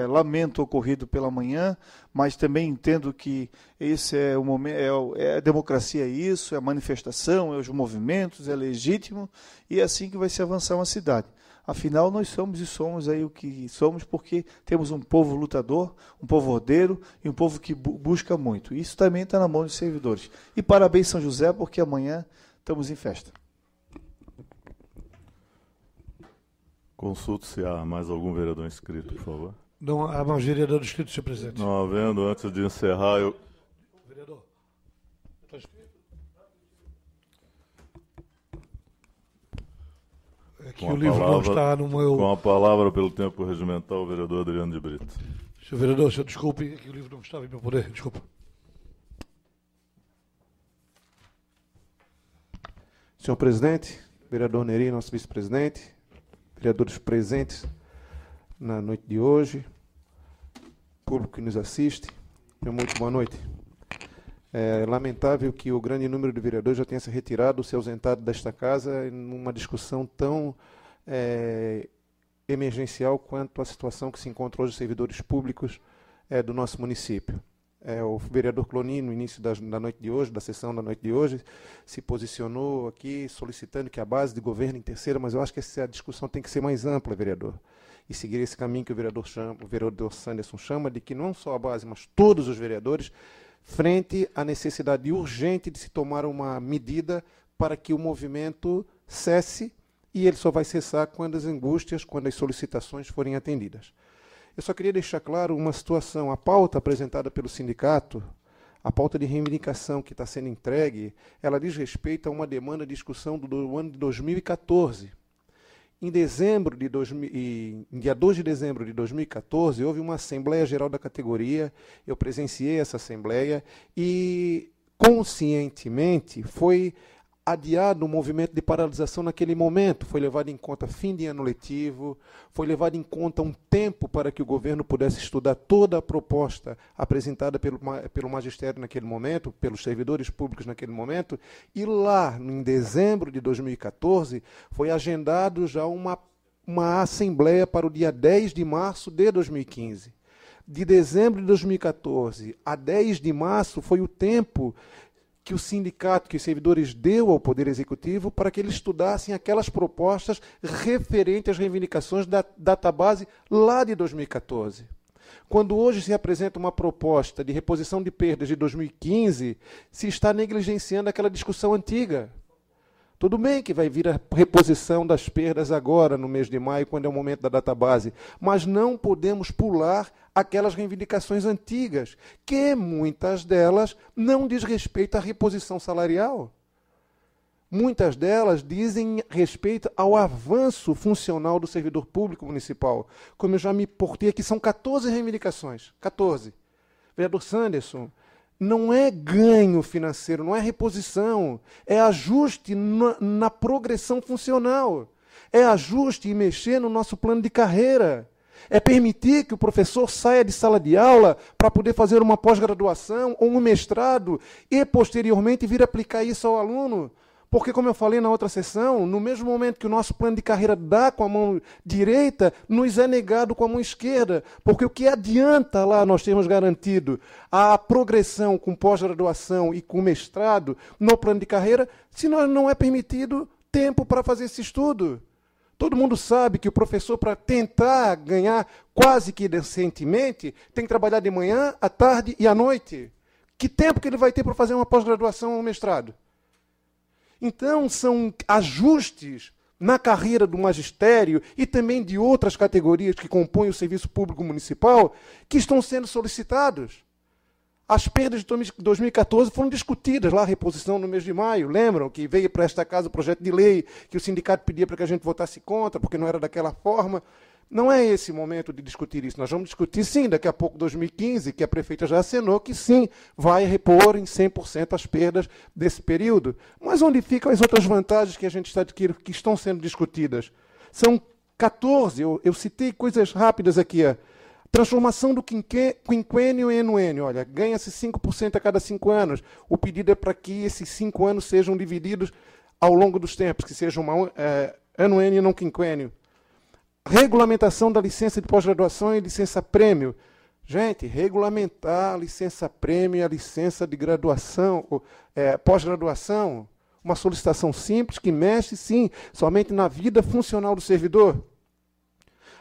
Lamento o ocorrido pela manhã, mas também entendo que esse é o momento, a democracia é isso, é a manifestação, é os movimentos, é legítimo, e é assim que vai se avançar uma cidade. Afinal, nós somos aí o que somos porque temos um povo lutador, um povo ordeiro e um povo que busca muito. Isso também está na mão dos servidores. E parabéns, São José, porque amanhã estamos em festa.
Consulto se há mais algum vereador inscrito, por favor.
Não há mais vereador inscrito, senhor presidente.
Não havendo, antes de encerrar, eu...
Vereador, está inscrito? Que o livro não está no meu...
Com a palavra, pelo tempo regimental, o vereador Adriano de Brito.
Senhor vereador, senhor, desculpe, que o livro não estava em meu poder, desculpa.
Senhor presidente, vereador Neri, nosso vice-presidente, vereadores presentes na noite de hoje, público que nos assiste, muito boa noite. É lamentável que o grande número de vereadores já tenha se retirado, se ausentado desta casa numa discussão tão emergencial quanto a situação que se encontra hoje os servidores públicos do nosso município. O vereador Clonin, no início da noite de hoje, da sessão da noite de hoje, se posicionou aqui solicitando que a base de governo em terceira, mas eu acho que essa discussão tem que ser mais ampla, vereador, e seguir esse caminho que o vereador Sanderson chama, de que não só a base, mas todos os vereadores, frente à necessidade urgente de se tomar uma medida para que o movimento cesse, e ele só vai cessar quando as angústias, quando as solicitações forem atendidas. Eu só queria deixar claro uma situação. A pauta apresentada pelo sindicato, a pauta de reivindicação que está sendo entregue, ela diz respeito a uma demanda de discussão do ano de 2014. Em dia 2 de dezembro de 2014, houve uma Assembleia Geral da categoria, eu presenciei essa Assembleia e, conscientemente, foi adiado o movimento de paralisação naquele momento. Foi levado em conta fim de ano letivo, foi levado em conta um tempo para que o governo pudesse estudar toda a proposta apresentada pelo magistério naquele momento, pelos servidores públicos naquele momento, e lá, em dezembro de 2014, foi agendado já uma assembleia para o dia 10 de março de 2015. De dezembro de 2014 a 10 de março foi o tempo que o sindicato, que os servidores deu ao Poder Executivo para que eles estudassem aquelas propostas referentes às reivindicações da database lá de 2014. Quando hoje se apresenta uma proposta de reposição de perdas de 2015, se está negligenciando aquela discussão antiga. Tudo bem que vai vir a reposição das perdas agora, no mês de maio, quando é o momento da database, mas não podemos pular aquelas reivindicações antigas, que muitas delas não diz respeito à reposição salarial. Muitas delas dizem respeito ao avanço funcional do servidor público municipal. Como eu já me portei aqui, são 14 reivindicações. 14. Vereador Sanderson, não é ganho financeiro, não é reposição, é ajuste na progressão funcional, é ajuste e mexer no nosso plano de carreira, é permitir que o professor saia de sala de aula para poder fazer uma pós-graduação ou um mestrado e, posteriormente, vir aplicar isso ao aluno. Porque, como eu falei na outra sessão, no mesmo momento que o nosso plano de carreira dá com a mão direita, nos é negado com a mão esquerda. Porque o que adianta lá nós termos garantido a progressão com pós-graduação e com mestrado no plano de carreira, se nós não é permitido tempo para fazer esse estudo? Todo mundo sabe que o professor, para tentar ganhar quase que decentemente, tem que trabalhar de manhã, à tarde e à noite. Que tempo que ele vai ter para fazer uma pós-graduação ou um mestrado? Então, são ajustes na carreira do magistério e também de outras categorias que compõem o serviço público municipal que estão sendo solicitados. As perdas de 2014 foram discutidas lá, a reposição no mês de maio. Lembram que veio para esta casa o projeto de lei que o sindicato pedia para que a gente votasse contra, porque não era daquela forma. Não é esse momento de discutir isso. Nós vamos discutir, sim, daqui a pouco, 2015, que a prefeita já acenou, que sim, vai repor em 100% as perdas desse período. Mas onde ficam as outras vantagens que a gente está adquirindo, que estão sendo discutidas? São 14, eu citei coisas rápidas aqui. Transformação do quinquênio em anuênio. Olha, ganha-se 5% a cada 5 anos. O pedido é para que esses 5 anos sejam divididos ao longo dos tempos, que seja anuênio e não quinquênio. Regulamentação da licença de pós-graduação e licença-prêmio. Gente, regulamentar a licença-prêmio e a licença de graduação, pós-graduação, uma solicitação simples que mexe, sim, somente na vida funcional do servidor.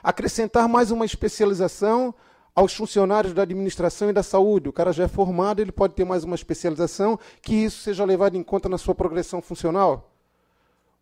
Acrescentar mais uma especialização aos funcionários da administração e da saúde. O cara já é formado, ele pode ter mais uma especialização, que isso seja levado em conta na sua progressão funcional.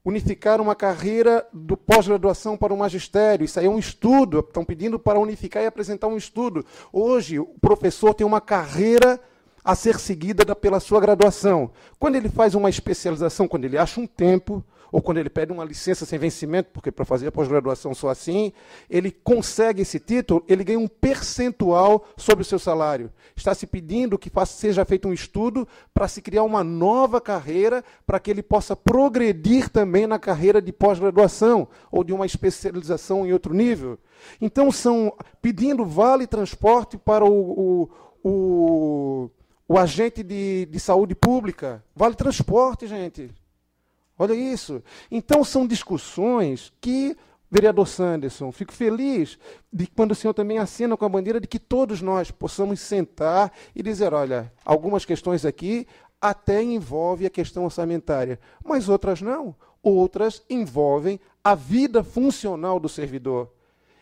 Unificar uma carreira do pós-graduação para o magistério. Isso aí é um estudo. Estão pedindo para unificar e apresentar um estudo. Hoje, o professor tem uma carreira a ser seguida pela sua graduação. Quando ele faz uma especialização, quando ele acha um tempo, ou quando ele pede uma licença sem vencimento, porque para fazer a pós-graduação só assim, ele consegue esse título, ele ganha um percentual sobre o seu salário. Está se pedindo que seja feito um estudo para se criar uma nova carreira, para que ele possa progredir também na carreira de pós-graduação, ou de uma especialização em outro nível. Então, são pedindo vale transporte para o agente de saúde pública. Vale transporte, gente. Olha isso. Então, são discussões que vereador Sanderson, fico feliz de quando o senhor também assina com a bandeira de que todos nós possamos sentar e dizer, olha, algumas questões aqui até envolvem a questão orçamentária, mas outras não. Outras envolvem a vida funcional do servidor.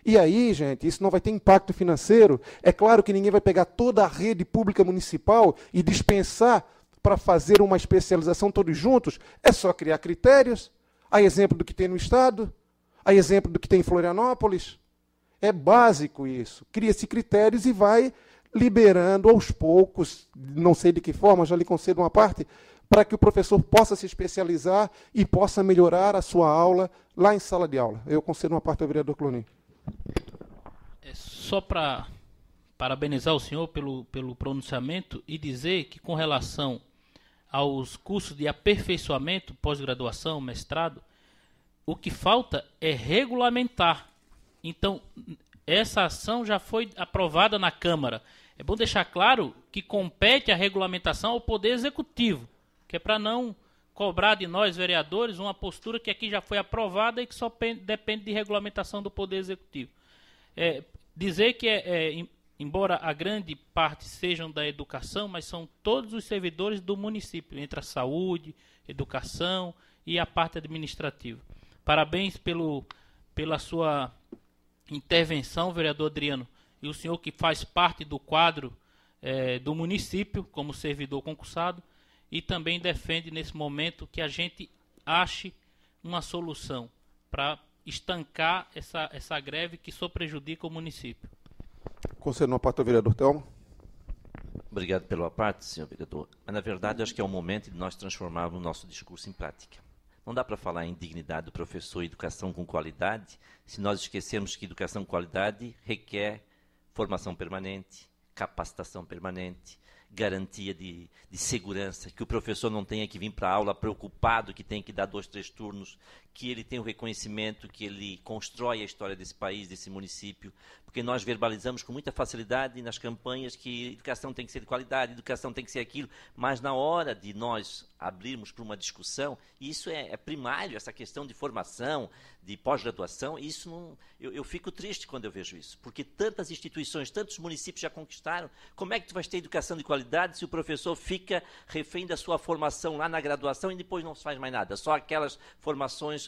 E aí, gente, isso não vai ter impacto financeiro. É claro que ninguém vai pegar toda a rede pública municipal e dispensar para fazer uma especialização todos juntos. É só criar critérios, a exemplo do que tem no Estado, a exemplo do que tem em Florianópolis. É básico isso. Cria-se critérios e vai liberando aos poucos, não sei de que forma, já lhe concedo uma parte, para que o professor possa se especializar e possa melhorar a sua aula lá em sala de aula. Eu concedo uma parte ao vereador Clonin.
Só para parabenizar o senhor pelo pronunciamento e dizer que com relação aos cursos de aperfeiçoamento, pós-graduação, mestrado, o que falta é regulamentar. Então, essa ação já foi aprovada na Câmara. É bom deixar claro que compete a regulamentação ao Poder Executivo, que é para não cobrar de nós, vereadores, uma postura que aqui já foi aprovada e que só depende de regulamentação do Poder Executivo. Dizer que, embora a grande parte sejam da educação, mas são todos os servidores do município, entre a saúde, educação e a parte administrativa. Parabéns pela sua intervenção, vereador Adriano, e o senhor que faz parte do quadro do município como servidor concursado e também defende nesse momento que a gente ache uma solução para estancar essa greve que só prejudica o município.
Concedo uma parte ao vereador Telmo.
Obrigado pela parte, senhor vereador. Mas, na verdade, acho que é o momento de nós transformarmos o nosso discurso em prática. Não dá para falar em dignidade do professor e educação com qualidade se nós esquecermos que educação com qualidade requer formação permanente, capacitação permanente, garantia de segurança, que o professor não tenha que vir para a aula preocupado que tem que dar 2, 3 turnos, que ele tenha o reconhecimento, que ele constrói a história desse país, desse município, porque nós verbalizamos com muita facilidade nas campanhas que educação tem que ser de qualidade, educação tem que ser aquilo, mas na hora de nós abrirmos para uma discussão, e isso é primário, essa questão de formação, de pós-graduação, isso não, eu fico triste quando eu vejo isso, porque tantas instituições, tantos municípios já conquistaram, como é que tu vais ter educação de qualidade se o professor fica refém da sua formação lá na graduação e depois não se faz mais nada, só aquelas formações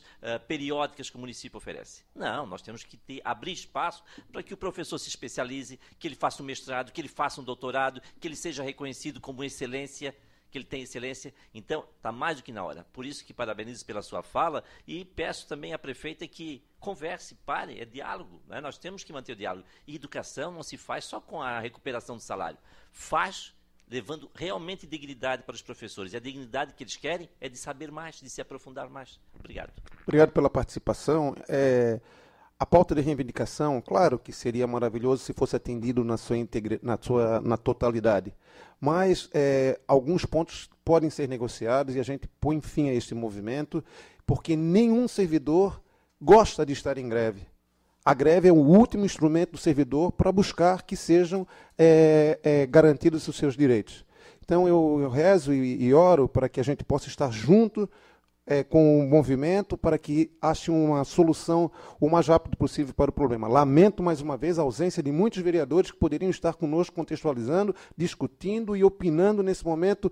periódicas que o município oferece? Não, nós temos que abrir espaço para que o professor se especialize, que ele faça um mestrado, que ele faça um doutorado, que ele seja reconhecido como excelência, que ele tem excelência. Então, está mais do que na hora. Por isso que parabenizo pela sua fala e peço também à prefeita que converse, pare, é diálogo, né? Nós temos que manter o diálogo. E educação não se faz só com a recuperação do salário. Faz levando realmente dignidade para os professores. E a dignidade que eles querem é de saber mais, de se aprofundar mais. Obrigado.
Obrigado pela participação. A pauta de reivindicação, claro que seria maravilhoso se fosse atendido na totalidade, mas alguns pontos podem ser negociados e a gente põe fim a este movimento, porque nenhum servidor gosta de estar em greve. A greve é o último instrumento do servidor para buscar que sejam garantidos os seus direitos. Então eu rezo e oro para que a gente possa estar junto com o movimento para que ache uma solução o mais rápido possível para o problema. Lamento mais uma vez a ausência de muitos vereadores que poderiam estar conosco contextualizando, discutindo e opinando nesse momento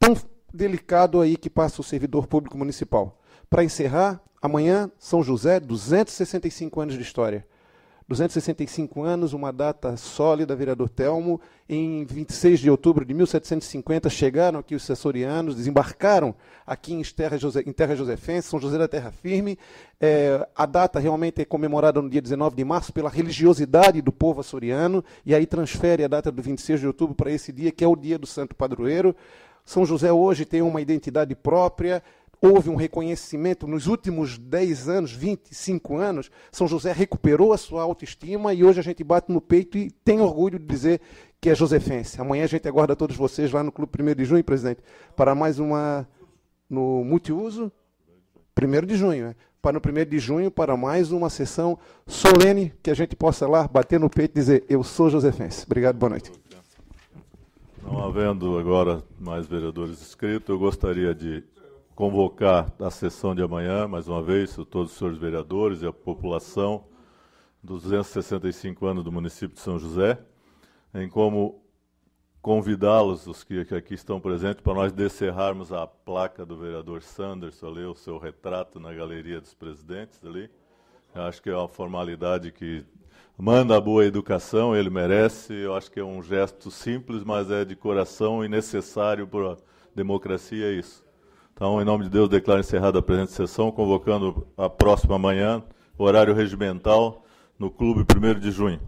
tão delicado aí que passa o servidor público municipal. Para encerrar, amanhã, São José, 265 anos de história. 265 anos, uma data sólida, vereador Telmo. Em 26 de outubro de 1750, chegaram aqui os açorianos, desembarcaram aqui em terra josefense, São José da Terra Firme. A data realmente é comemorada no dia 19 de março pela religiosidade do povo açoriano, e aí transfere a data do 26 de outubro para esse dia, que é o dia do Santo Padroeiro. São José hoje tem uma identidade própria. Houve um reconhecimento nos últimos 10 anos, 25 anos, São José recuperou a sua autoestima e hoje a gente bate no peito e tem orgulho de dizer que é josefense. Amanhã a gente aguarda todos vocês lá no Clube 1º de Junho, presidente, para mais uma, no multiuso, 1º de junho, né? Para no 1º de junho, para mais uma sessão solene, que a gente possa lá bater no peito e dizer, eu sou josefense. Obrigado, boa noite.
Não havendo agora mais vereadores inscritos, eu gostaria de convocar a sessão de amanhã, mais uma vez, todos os senhores vereadores e a população dos 265 anos do município de São José, em como convidá-los, os que aqui estão presentes, para nós descerrarmos a placa do vereador Sanderson, ali, o seu retrato na galeria dos presidentes ali. Eu acho que é uma formalidade que manda a boa educação, ele merece. Eu acho que é um gesto simples, mas é de coração e necessário para a democracia, é isso. Então, em nome de Deus, declaro encerrada a presente sessão, convocando a próxima manhã, horário regimental, no Clube 1º de Junho.